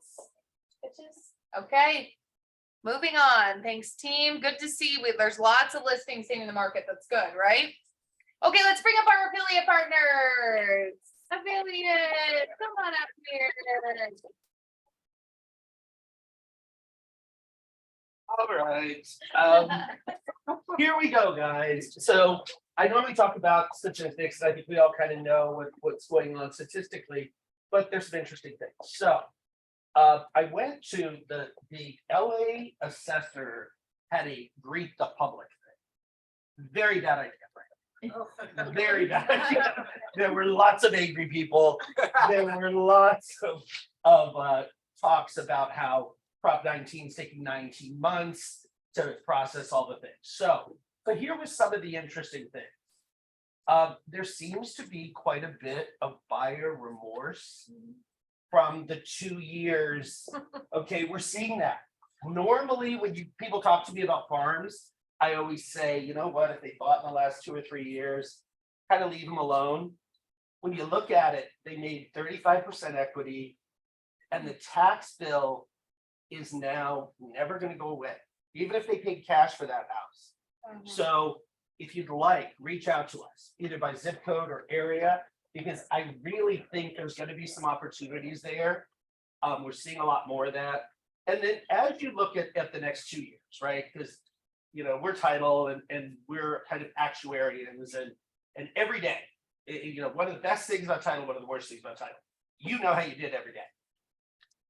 Bitches? Okay. Moving on. Thanks, team. Good to see. There's lots of listings in the market. That's good, right? Okay, let's bring up our affiliate partners. Affiliate, come on up here.
All right, here we go, guys. So I normally talk about statistics. I think we all kind of know what's going on statistically, but there's some interesting things. So I went to the LA assessor had a greet the public thing. Very bad idea. Very bad idea. There were lots of angry people. There were lots of talks about how Prop 19 is taking 19 months to process all the things. So here was some of the interesting things. There seems to be quite a bit of buyer remorse from the 2 years. Okay, we're seeing that. Normally, when people talk to me about farms, I always say, you know what, if they bought in the last 2 or 3 years, kind of leave them alone. When you look at it, they made 35% equity, and the tax bill is now never going to go away, even if they paid cash for that house. So if you'd like, reach out to us, either by zip code or area, because I really think there's going to be some opportunities there. We're seeing a lot more of that. And then as you look at the next 2 years, right? Because we're title and we're kind of actuarians and every day, one of the best things about title, one of the worst things about title, how you did every day.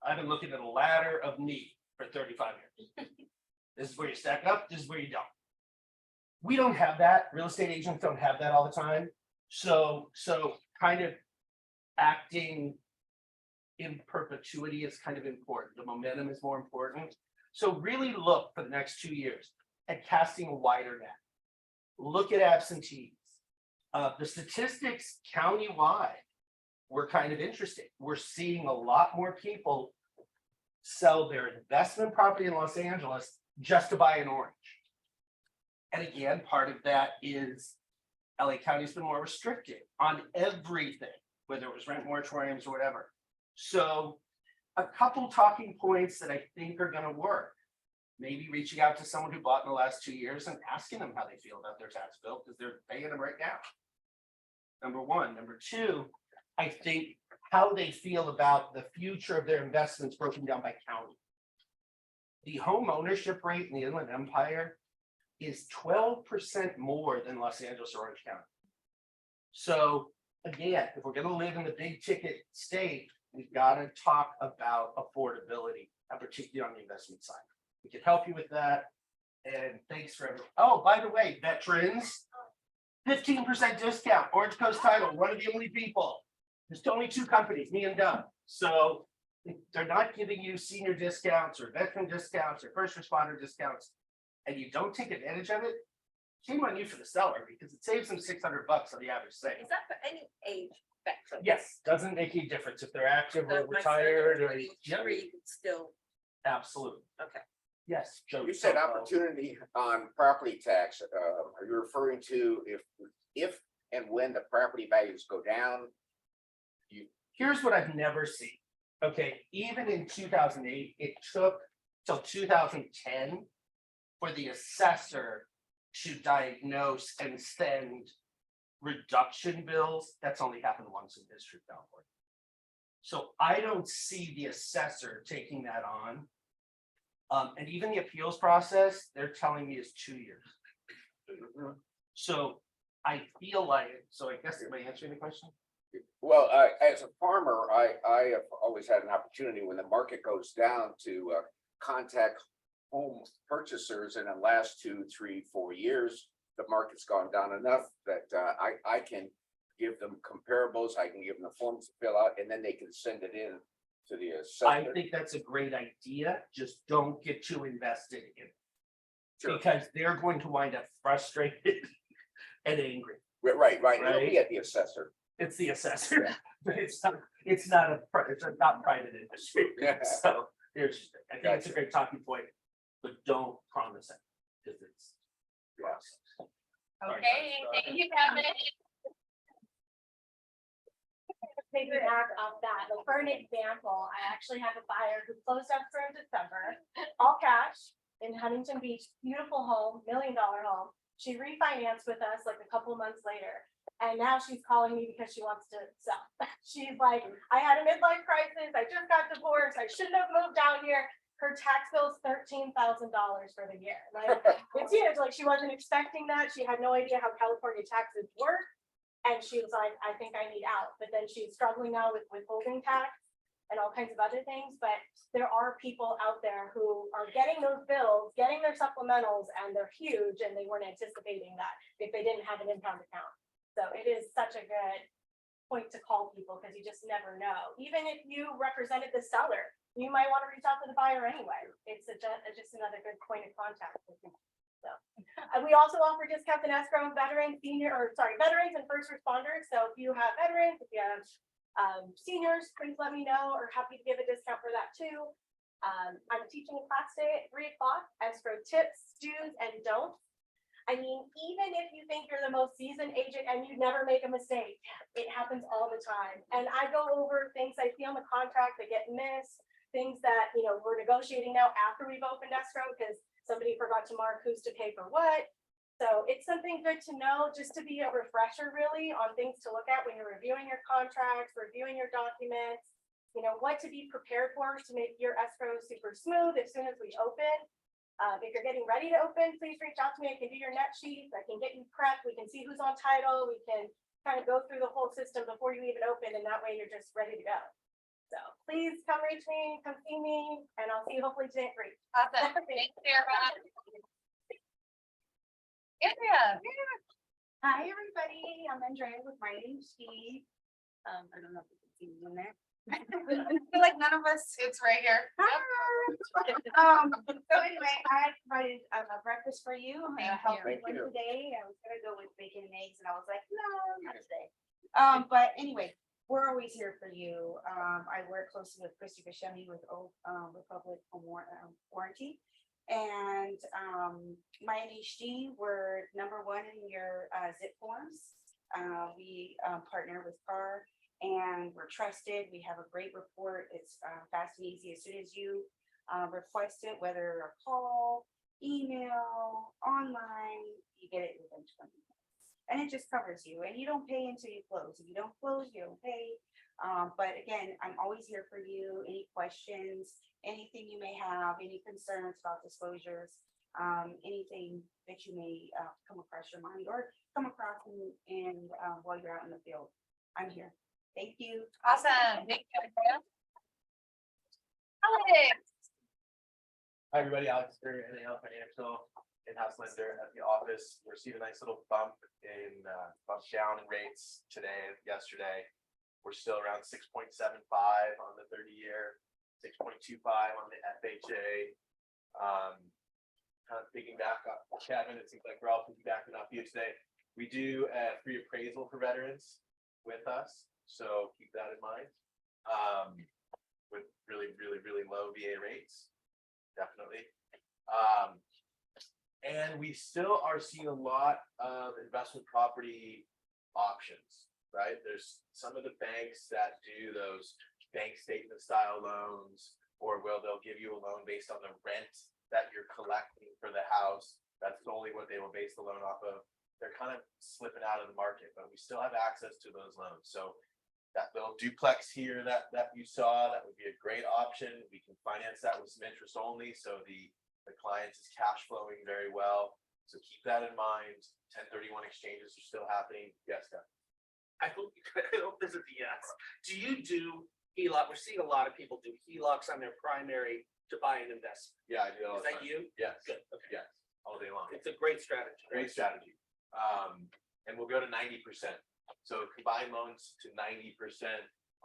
I've been looking at a ladder of need for 35 years. This is where you stack up, this is where you don't. We don't have that. Real estate agents don't have that all the time. So kind of acting in perpetuity is kind of important. The momentum is more important. So really look for the next 2 years at casting a wider net. Look at absentees. The statistics countywide were kind of interesting. We're seeing a lot more people sell their investment property in Los Angeles just to buy an orange. And again, part of that is LA County's been more restricted on everything, whether it was rent moratoriums or whatever. So a couple talking points that I think are going to work. Maybe reaching out to someone who bought in the last 2 years and asking them how they feel about their tax bill, because they're paying them right now. Number one. Number two, I think how they feel about the future of their investments broken down by county. The home ownership rate in the Inland Empire is 12% more than Los Angeles or Orange County. So again, if we're going to live in the big ticket state, we've got to talk about affordability, and particularly on the investment side. We can help you with that. And thanks for everything. Oh, by the way, veterans, 15% discount, Orange Coast Title, one of the only people. There's only 2 companies, me and Doug. So they're not giving you senior discounts or veteran discounts or first responder discounts, and you don't take advantage of it. Shame on you for the seller, because it saves them $600 on the average sale.
Is that for any age veteran?
Yes, doesn't make any difference if they're active or
My
retired or.
Yep. Still.
Absolutely.
Okay.
Yes, Joe.
You said opportunity on property tax. Are you referring to if and when the property values go down?
Here's what I've never seen. Okay, even in 2008, it took till 2010 for the assessor to diagnose and send reduction bills. That's only happened once in history of California. So I don't see the assessor taking that on. And even the appeals process, they're telling me is 2 years. So I feel like, so I guess, am I answering the question?
Well, as a farmer, I have always had an opportunity when the market goes down to contact home purchasers. And in the last 2, 3, 4 years, the market's gone down enough that I can give them comparables. I can give them the forms to fill out, and then they can send it in to the assessor.
I think that's a great idea. Just don't get too invested in it.
Sure.
Because they're going to wind up frustrated and angry.
Right. It'll be at the assessor.
It's the assessor. It's not private industry.
Yeah.
So I think it's a great talking point, but don't promise it because it's process.
Okay, thank you, Kevin.
piggyback off that, like for an example, I actually have a buyer who closed up for in December, all cash in Huntington Beach, beautiful home, $1 million home. She refinanced with us like a couple months later. And now she's calling me because she wants to sell. She's like, I had a midlife crisis. I just got divorced. I shouldn't have moved down here. Her tax bill is $13,000 for the year. Like, it's huge. Like, she wasn't expecting that. She had no idea how California taxes work. And she was like, I think I need out. But then she's struggling now with withholding tax and all kinds of other things. But there are people out there who are getting those bills, getting their supplementals, and they're huge, and they weren't anticipating that if they didn't have an impound account. So it is such a good point to call people because you just never know. Even if you represented the seller, you might want to reach out to the buyer anyway. It's just another good point of contact. So we also offer discounts in escrow, veterans and first responders. So if you have veterans, if you have seniors, please let me know, or happy to give a discount for that too. I'm teaching a class today at 3 o'clock, escrow tips, do's and don'ts. I mean, even if you think you're the most seasoned agent and you never make a mistake, it happens all the time. And I go over things I see on the contract that get missed, things that, you know, we're negotiating now after we've opened escrow because somebody forgot to mark who's to pay for what. So it's something good to know, just to be a refresher really on things to look at when you're reviewing your contracts, reviewing your documents, you know, what to be prepared for to make your escrow super smooth as soon as we open. If you're getting ready to open, please reach out to me. I can do your net sheets. I can get you prepped. We can see who's on title. We can kind of go through the whole system before you even open, and that way you're just ready to go. So please come reach me, come see me, and I'll see you hopefully today at 3.
Awesome. Thanks, Sarah. Andrea.
Hi, everybody. I'm Andrea with My Name's Steve. I don't know if you can see me in there.
I feel like none of us, it's right here.
So anyway, I provided a breakfast for you.
Thank you.
Today. I was gonna go with bacon and eggs, and I was like, no, not today. But anyway, we're always here for you. I work closely with Christy Buscemi with Republic Home Warranty. And my NHD, we're #1 in your zip forms. We partner with CAR, and we're trusted. We have a great report. It's fast and easy. As soon as you request it, whether a call, email, online, you get it within 20 minutes. And it just covers you, and you don't pay until you close. If you don't close, you don't pay. But again, I'm always here for you. Any questions, anything you may have, any concerns about disclosures, anything that you may come across your mind or come across in while you're out in the field, I'm here. Thank you.
Awesome. Thank you, Andrea. Alex.
Hi, everybody. Alex here, NAL Financial, in-house lender at the office. We received a nice little bump down in rates yesterday. We're still around 6.75 on the 30-year, 6.25 on the FHA. Kind of picking back up, Kevin, it seems like we're all piggybacking off you today. We do a free appraisal for veterans with us, so keep that in mind. With really low VA rates, definitely. And we still are seeing a lot of investment property options, right? There's some of the banks that do those bank statement style loans, or they'll give you a loan based on the rent that you're collecting for the house. That's solely what they will base the loan off of. They're kind of slipping out of the market, but we still have access to those loans. So that little duplex here that you saw, that would be a great option. We can finance that with some interest only, so the clients is cash flowing very well. So keep that in mind. 1031 exchanges are still happening. Yes, Scott.
I hope this is a yes. Do you do HELOC? We're seeing a lot of people do HELOCs on their primary to buy an investment.
Yeah, I do.
Is that you?
Yes.
Good. Okay.
Yes. All day long.
It's a great strategy.
Great strategy. And we'll go to 90%. So combine loans to 90%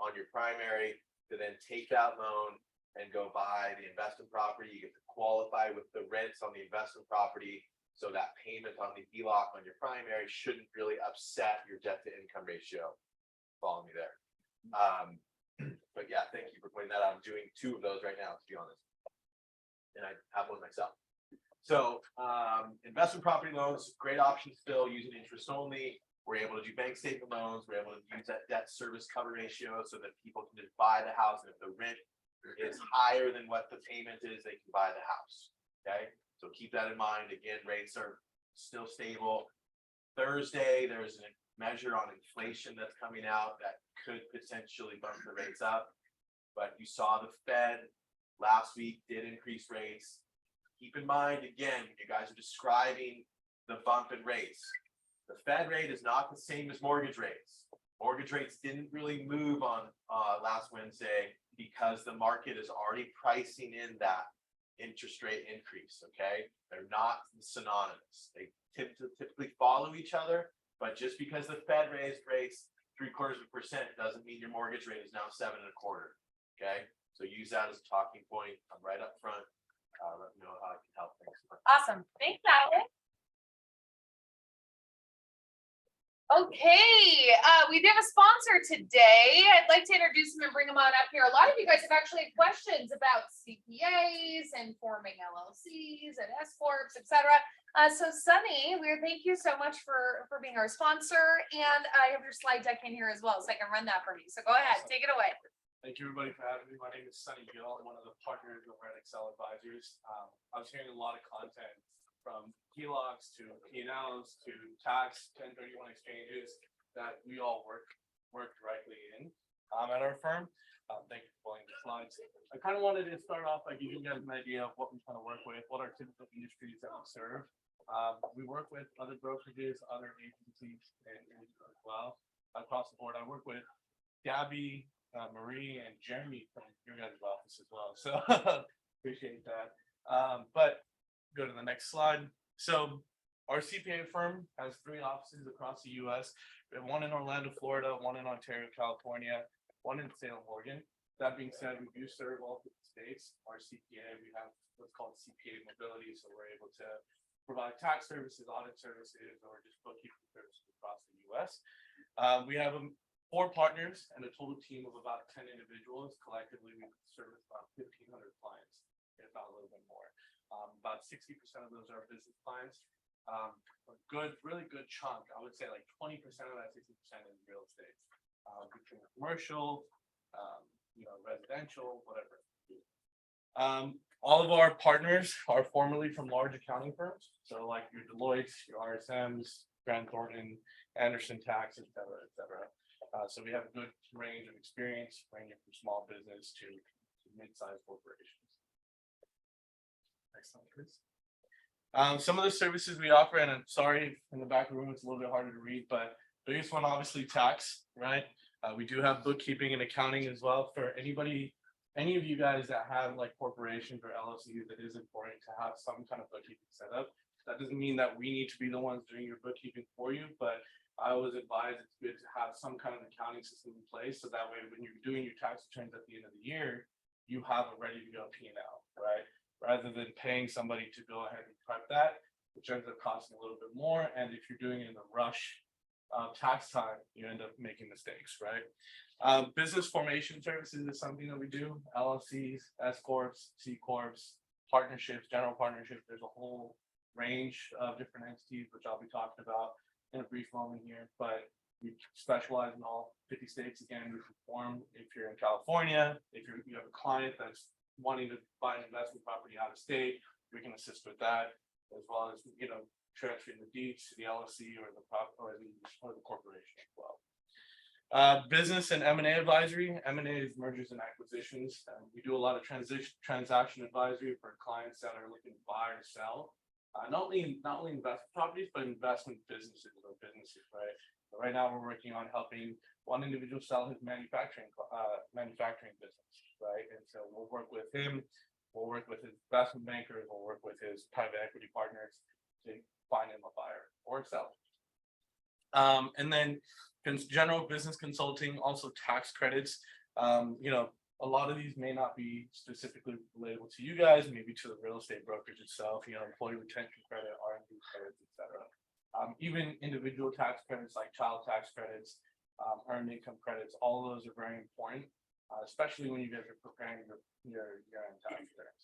on your primary, to then take that loan and go buy the investment property. You get to qualify with the rents on the investment property. So that payment on the HELOC on your primary shouldn't really upset your debt to income ratio. Follow me there. But yeah, thank you for pointing that out. I'm doing 2 of those right now, to be honest. And I have one myself. So investment property loans, great option still, using interest only.
We're able to do bank statement loans. We're able to use that debt service cover ratio so that people can just buy the house. And if the rent is higher than what the payment is, they can buy the house. Okay, so keep that in mind. Again, rates are still stable. Thursday, there's a measure on inflation that's coming out that could potentially bump the rates up. But you saw the Fed last week did increase rates. Keep in mind, again, you guys are describing the bump in rates. The Fed rate is not the same as mortgage rates. Mortgage rates didn't really move on last Wednesday because the market is already pricing in that interest rate increase, okay? They're not synonymous. They typically follow each other, but just because the Fed raised rates 0.75% doesn't mean your mortgage rate is now 7.25%, okay? So use that as a talking point. I'm right up front. Let me know how I can help. Thanks.
Awesome. Thanks, Alex. Okay, we do have a sponsor today. I'd like to introduce him and bring him on up here. A lot of you guys have actually had questions about CPAs and forming LLCs and S corps, etc. So Sunny, thank you so much for being our sponsor, and I have your slide deck in here as well, so I can run that for you. So go ahead, take it away.
Thank you, everybody, for having me. My name is Sunny Gill. I'm one of the partners over at Excel Advisors. I was hearing a lot of content from HELOCs to P&Ls to tax 1031 exchanges that we all work directly in at our firm. Thank you for pulling the slides. I kind of wanted to start off by giving you guys an idea of what we kind of work with, what are typical industries that we serve. We work with other brokerages, other agencies, and as well across the board. I work with Gabby, Marie, and Jeremy from your guys' office as well. So appreciate that. But go to the next slide. So our CPA firm has 3 offices across the US. We have one in Orlando, Florida, one in Ontario, California, one in Salem, Oregon. That being said, we do serve all 50 states. Our CPA, we have what's called CPA mobility. So we're able to provide tax services, audit services, or just bookkeeping services across the US. We have 4 partners and a total team of about 10 individuals. Collectively, we service about 1,500 clients, if not a little bit more. About 60% of those are business clients. A really good chunk, I would say like 20% of that 60% is real estate. Between commercial, residential, whatever. All of our partners are formerly from large accounting firms. So like your Deloitte, your RSMs, Grant Thornton, Anderson Tax, et cetera, et cetera. So we have a good range of experience ranging from small business to mid-sized corporations. Next slide, please. Some of the services we offer, and I'm sorry, in the back of the room, it's a little bit harder to read, but the biggest one, obviously, tax, right? We do have bookkeeping and accounting as well. For any of you guys that have like corporations or LLCs, it is important to have some kind of bookkeeping set up. That doesn't mean that we need to be the ones doing your bookkeeping for you, but I always advise it's good to have some kind of accounting system in place, so that way when you're doing your tax returns at the end of the year, you have a ready to go P&L, right? Rather than paying somebody to go ahead and prep that, which ends up costing a little bit more. And if you're doing it in the rush of tax time, you end up making mistakes, right? Business formation services is something that we do. LLCs, S corps, C corps, partnerships, general partnerships. There's a whole range of different entities, which I'll be talking about in a brief moment here, but we specialize in all 50 states. Again, we perform if you're in California, if you have a client that's wanting to buy an investment property out of state, we can assist with that, as well as transferring the deeds to the LLC or the corporation as well. Business and M&A advisory. M&A is mergers and acquisitions. We do a lot of transaction advisory for clients that are looking to buy or sell. Not only investment properties, but investment businesses, right? So right now we're working on helping one individual sell his manufacturing business, right? And so we'll work with him, we'll work with his investment bankers, we'll work with his private equity partners to find him a buyer or a seller. And then general business consulting, also tax credits. A lot of these may not be specifically relatable to you guys, maybe to the real estate brokerage itself, employee retention credit, R&D credits, et cetera. Even individual tax credits like child tax credits, earned income credits, all of those are very important, especially when you guys are preparing your year-end tax returns.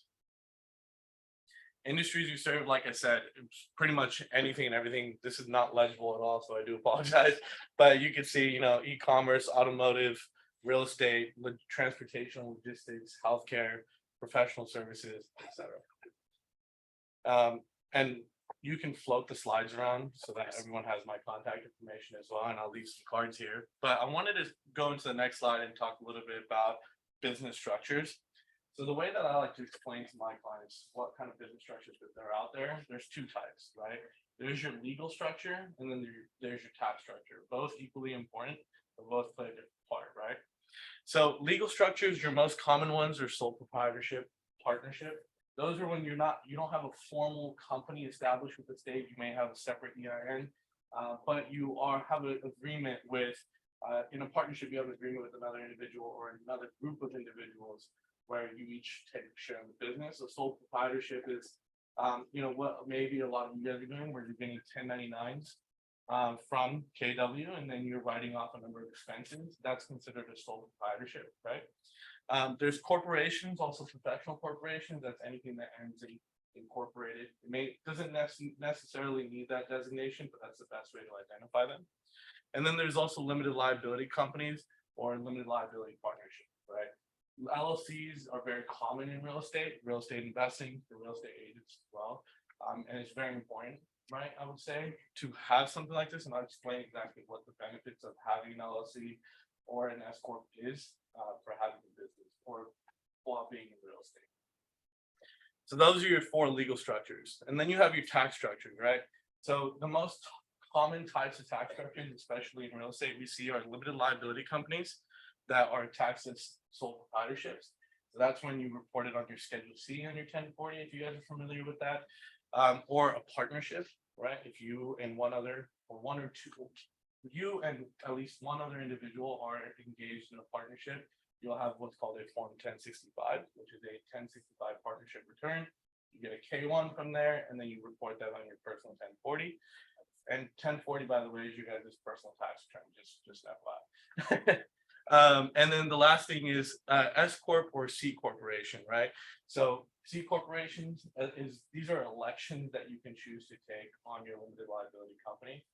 Industries we serve, like I said, it's pretty much anything and everything. This is not legible at all, so I do apologize. But you can see, e-commerce, automotive, real estate, transportation, logistics, healthcare, professional services, etc. And you can float the slides around so that everyone has my contact information as well, and I'll leave some cards here. But I wanted to go into the next slide and talk a little bit about business structures. So the way that I like to explain to my clients what kind of business structures that are out there, there's two types, right? There's your legal structure, and then there's your tax structure. Both equally important, but both play a different part, right? So legal structures, your most common ones are sole proprietorship, partnership. Those are when you don't have a formal company established with the state. You may have a separate EIN, but you have an agreement with, in a partnership, you have an agreement with another individual or another group of individuals where you each take a share of the business. A sole proprietorship is, what maybe a lot of you guys are doing, where you're getting 1099s from KW, and then you're writing off a number of expenses. That's considered a sole proprietorship, right? There's corporations, also professional corporations. That's anything that ends in incorporated. Doesn't necessarily need that designation, but that's the best way to identify them. And then there's also limited liability companies or limited liability partnerships, right? LLCs are very common in real estate investing, for real estate agents as well. And it's very important, right, I would say, to have something like this. And I'll explain exactly what the benefits of having an LLC or an S Corp is for having a business or while being in real estate. So those are your four legal structures. And then you have your tax structures, right? So the most common types of tax structures, especially in real estate, we see are limited liability companies that are taxed as sole proprietorships. So that's when you report it on your Schedule C on your 1040, if you guys are familiar with that, or a partnership, right? If you and one other, or one or two, you and at least one other individual are engaged in a partnership, you'll have what's called a Form 1065, which is a 1065 partnership return. You get a K1 from there, and then you report that on your personal 1040. And 1040, by the way, is you guys' personal tax return, just FYI. And then the last thing is S Corp or C Corporation, right? So C Corporations these are elections that you can choose to take on your limited liability company.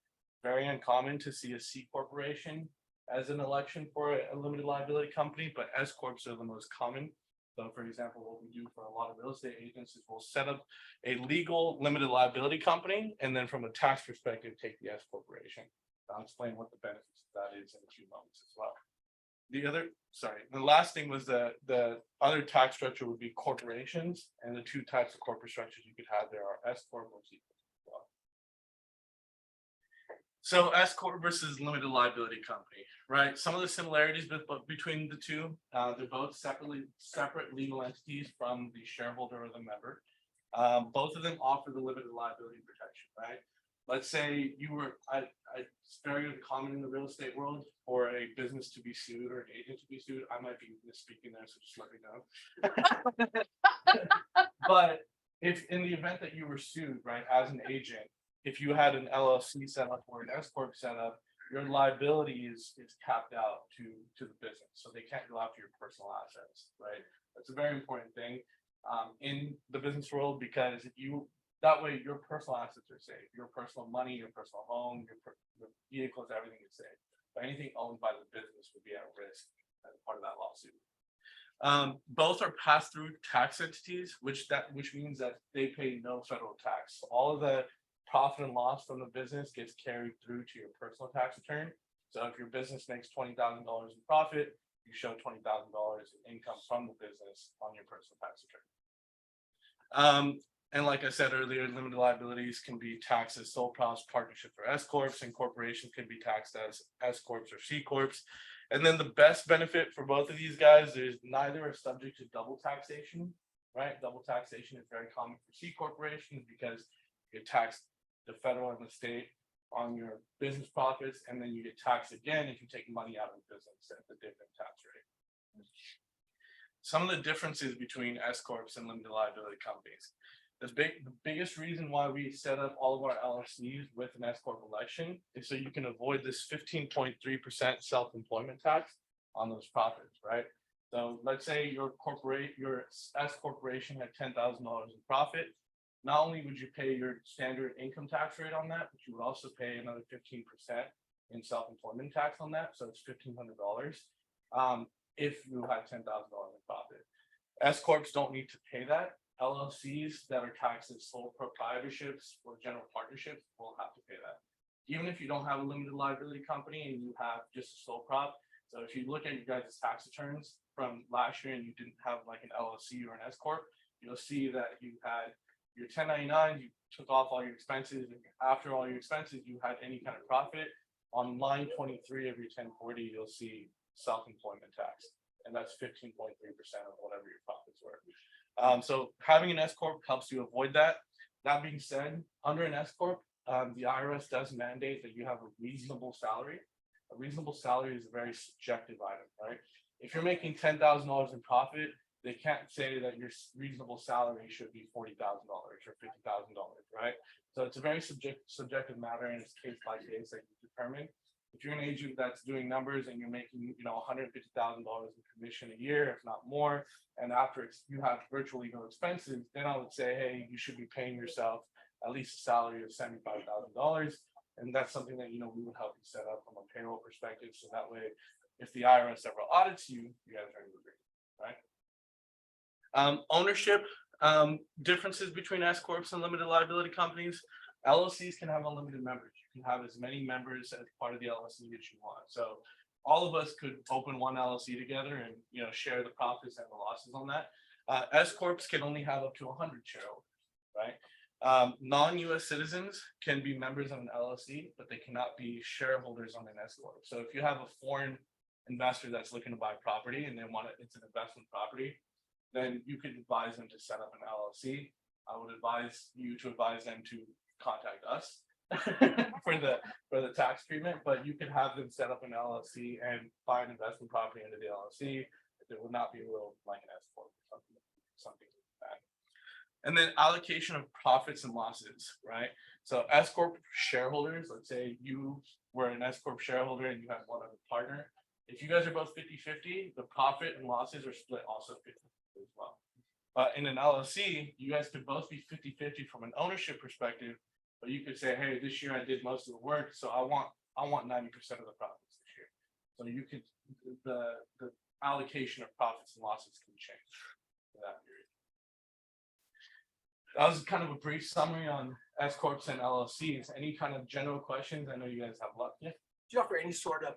Very uncommon to see a C Corporation as an election for a limited liability company, but S Corps are the most common. So for example, what we do for a lot of real estate agents is we'll set up a legal limited liability company, and then from a tax perspective, take the S Corporation. I'll explain what the benefits of that is in a few moments as well. The last thing was the other tax structure would be corporations, and the two types of corporate structures you could have there are S Corp or C Corp as well. So S Corp versus limited liability company, right? Some of the similarities between the two, they're both separate legal entities from the shareholder or the member. Both of them offer the limited liability protection, right? Let's say it's very common in the real estate world for a business to be sued or an agent to be sued. I might be misspeaking there, so just let me know. But if in the event that you were sued, right, as an agent, if you had an LLC set up or an S Corp set up, your liability is capped out to the business. So they can't go after your personal assets, right? That's a very important thing in the business world, because that way your personal assets are safe. Your personal money, your personal home, your vehicles, everything is safe. But anything owned by the business would be at risk as part of that lawsuit. Both are pass-through tax entities, which means that they pay no federal tax. All of the profit and loss from the business gets carried through to your personal tax return. So if your business makes $20,000 in profit, you show $20,000 in income from the business on your personal tax return. And like I said earlier, limited liabilities can be taxed as sole props, partnerships, or S Corps, and corporations can be taxed as S Corps or C Corps. And then the best benefit for both of these guys is neither are subject to double taxation, right? Double taxation is very common for C corporations because you get taxed the federal and the state on your business profits, and then you get taxed again if you take money out of the business at the dividend tax rate. Some of the differences between S Corps and limited liability companies. The biggest reason why we set up all of our LLCs with an S Corp election is so you can avoid this 15.3% self-employment tax on those profits, right? So let's say your S Corporation had $10,000 in profit. not only would you pay your standard income tax rate on that, but you would also pay another 15% in self-employment tax on that. So it's $1,500 if you had $10,000 in profit. S corps don't need to pay that. LLCs that are taxed as sole proprietorships or general partnerships will have to pay that. Even if you don't have a limited liability company and you have just a sole prop. So if you look at your guys' tax returns from last year and you didn't have like an LLC or an S corp, you'll see that you had your 1099, you took off all your expenses, and after all your expenses, you had any kind of profit. On line 23 of your 1040, you'll see self-employment tax, and that's 15.3% of whatever your profits were. So having an S corp helps you avoid that. That being said, under an S corp, the IRS does mandate that you have a reasonable salary. A reasonable salary is a very subjective item, right? If you're making $10,000 in profit, they can't say that your reasonable salary should be $40,000 or $50,000, right? So it's a very subjective matter, and it's case by case that you determine. If you're an agent that's doing numbers and you're making, $150,000 in commission a year, if not more, and after you have virtually no expenses, then I would say, hey, you should be paying yourself at least a salary of $75,000, and that's something that we would help you set up from a payroll perspective, so that way, if the IRS ever audits you, you guys are in agreement, right? Ownership differences between S corps and limited liability companies. LLCs can have unlimited members. You can have as many members as part of the LLC as you want. So all of us could open one LLC together and share the profits and the losses on that. S corps can only have up to 100 shareholders, right? Non-US citizens can be members of an LLC, but they cannot be shareholders on an S corp. So if you have a foreign investor that's looking to buy property and it's an investment property, then you could advise them to set up an LLC. I would advise you to advise them to contact us for the tax treatment, but you could have them set up an LLC and buy an investment property into the LLC. It would not be real like an S corp or something like that. And then allocation of profits and losses, right? So S corp shareholders, let's say you were an S corp shareholder and you had one other partner. If you guys are both 50-50, the profit and losses are split also 50 as well. In an LLC, you guys could both be 50-50 from an ownership perspective, but you could say, hey, this year I did most of the work, so I want 90% of the profits this year. So you could the allocation of profits and losses can change for that period. That was kind of a brief summary on S corps and LLCs. Any kind of general questions? I know you guys have a lot. Yeah.
Do you offer any sort of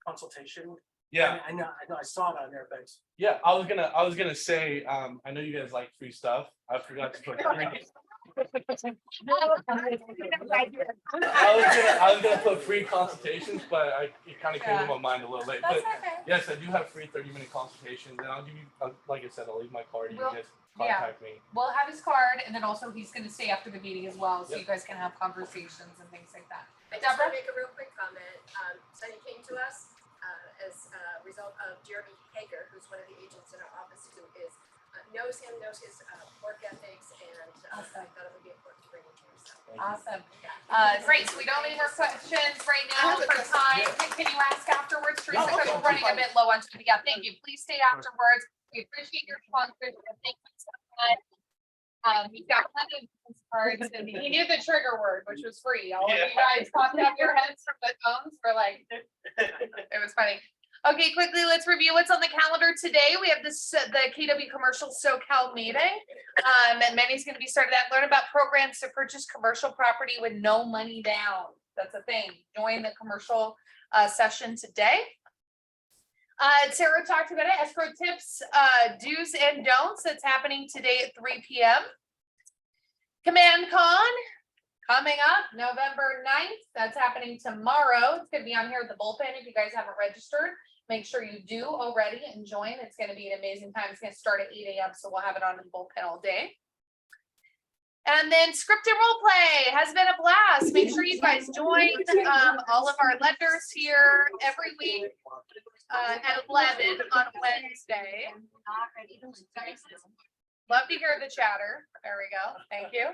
consultation?
Yeah,
I know I saw it on there, but
yeah, I was gonna say, I know you guys like free stuff. I forgot to put free. I was gonna put free consultations, but it kind of came to my mind a little late. But yes, I do have free 30-minute consultations, and I'll give you, like I said, I'll leave my card. You guys contact me.
We'll have his card, and then also he's gonna stay after the meeting as well, so you guys can have conversations and things like that.
I just want to make a real quick comment. Sunny came to us as a result of Jeremy Hager, who's one of the agents in our office who knows his work ethics, and I thought it would be important to bring him here. So.
Awesome. Great. So we don't need more questions right now for time. Can you ask afterwards, Teresa? Because we're running a bit low on time. Yeah, thank you. Please stay afterwards. We appreciate your sponsorship. Thank you so much. He's got plenty of cards, and he knew the trigger word, which was free. All of you guys popped up your heads from the phones. We're like, it was funny. Okay, quickly, let's review what's on the calendar today. We have the KW Commercial SoCal meeting. And Manny's going to be starting that. Learn about programs to purchase commercial property with no money down. That's a thing. Join the commercial session today. Sarah talked about it. Escrow tips, do's and don'ts. That's happening today at 3 p.m. Command Con coming up November 9th. That's happening tomorrow. It's going to be on here at the bullpen. If you guys haven't registered, make sure you do already and join. It's going to be an amazing time. It's going to start at 8 a.m. So we'll have it on the bullpen all day. And then scripted role play has been a blast. Make sure you guys join all of our lenders here every week at 11 on Wednesday. Love to hear the chatter. There we go. Thank you.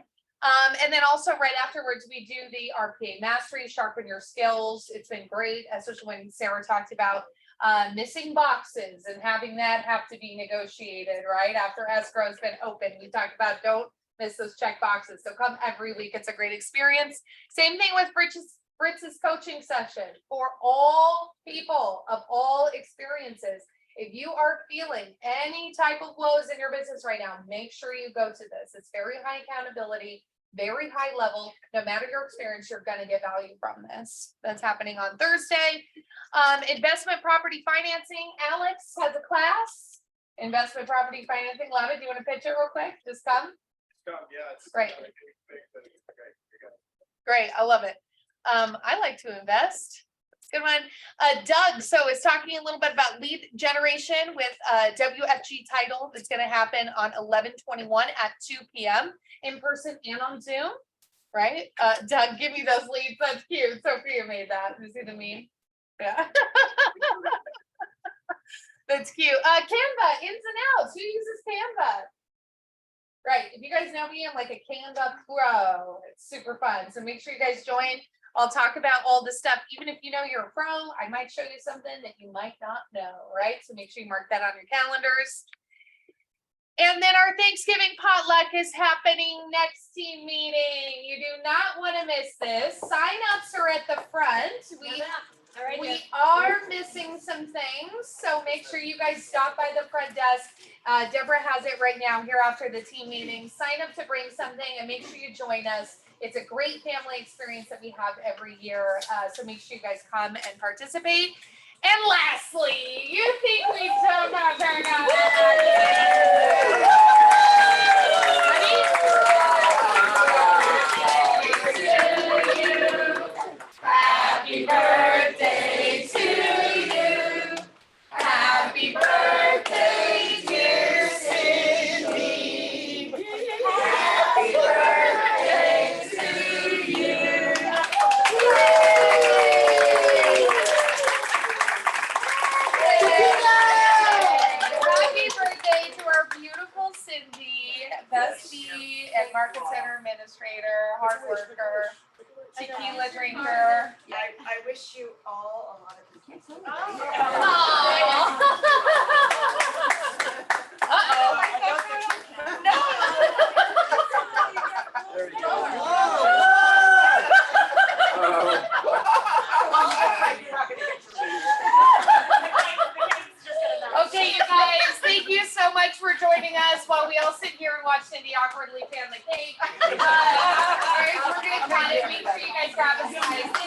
And then also right afterwards, we do the RPA Mastery, Sharpen Your Skills. It's been great, especially when Sarah talked about missing boxes and having that have to be negotiated, right? After escrow's been open, we talked about don't miss those check boxes. So come every week. It's a great experience. Same thing with Fritz's coaching session for all people of all experiences. If you are feeling any type of woes in your business right now, make sure you go to this. It's very high accountability, very high level. No matter your experience, you're going to get value from this. That's happening on Thursday. Investment property financing. Alex has a class. Investment property financing. Lana, do you want to pitch it real quick? Just come.
Yeah, it's
Great. Great. I love it. I like to invest. Good one. Doug, so is talking a little bit about lead generation with WFG title that's going to happen on 11/21 at 2 p.m. in person and on Zoom, right? Doug, give me those leads. That's cute. Sophia made that. You see the meme? Yeah. That's cute. Canva, ins and outs. Who uses Canva? Right. If you guys know me, I'm like a Canva pro. It's super fun. So make sure you guys join. I'll talk about all this stuff. Even if you know you're a pro, I might show you something that you might not know, right? So make sure you mark that on your calendars. And then our Thanksgiving potluck is happening next team meeting. You do not want to miss this. Sign-ups are at the front. We are missing some things, so make sure you guys stop by the front desk. Deborah has it right now here after the team meeting. Sign up to bring something and make sure you join us. It's a great family experience that we have every year, so make sure you guys come and participate. And lastly, you think we've done that very Happy birthday to you. Happy birthday, dear Cindy. Happy birthday to you. Happy birthday to our beautiful Cindy, bestie and market center administrator, hard worker, tequila drinker.
I wish you all a lot of.
Okay, you guys, thank you so much for joining us while we all sit here and watch Cindy awkwardly pan the cake. All right, we're gonna cut it. Make sure you guys grab a slice.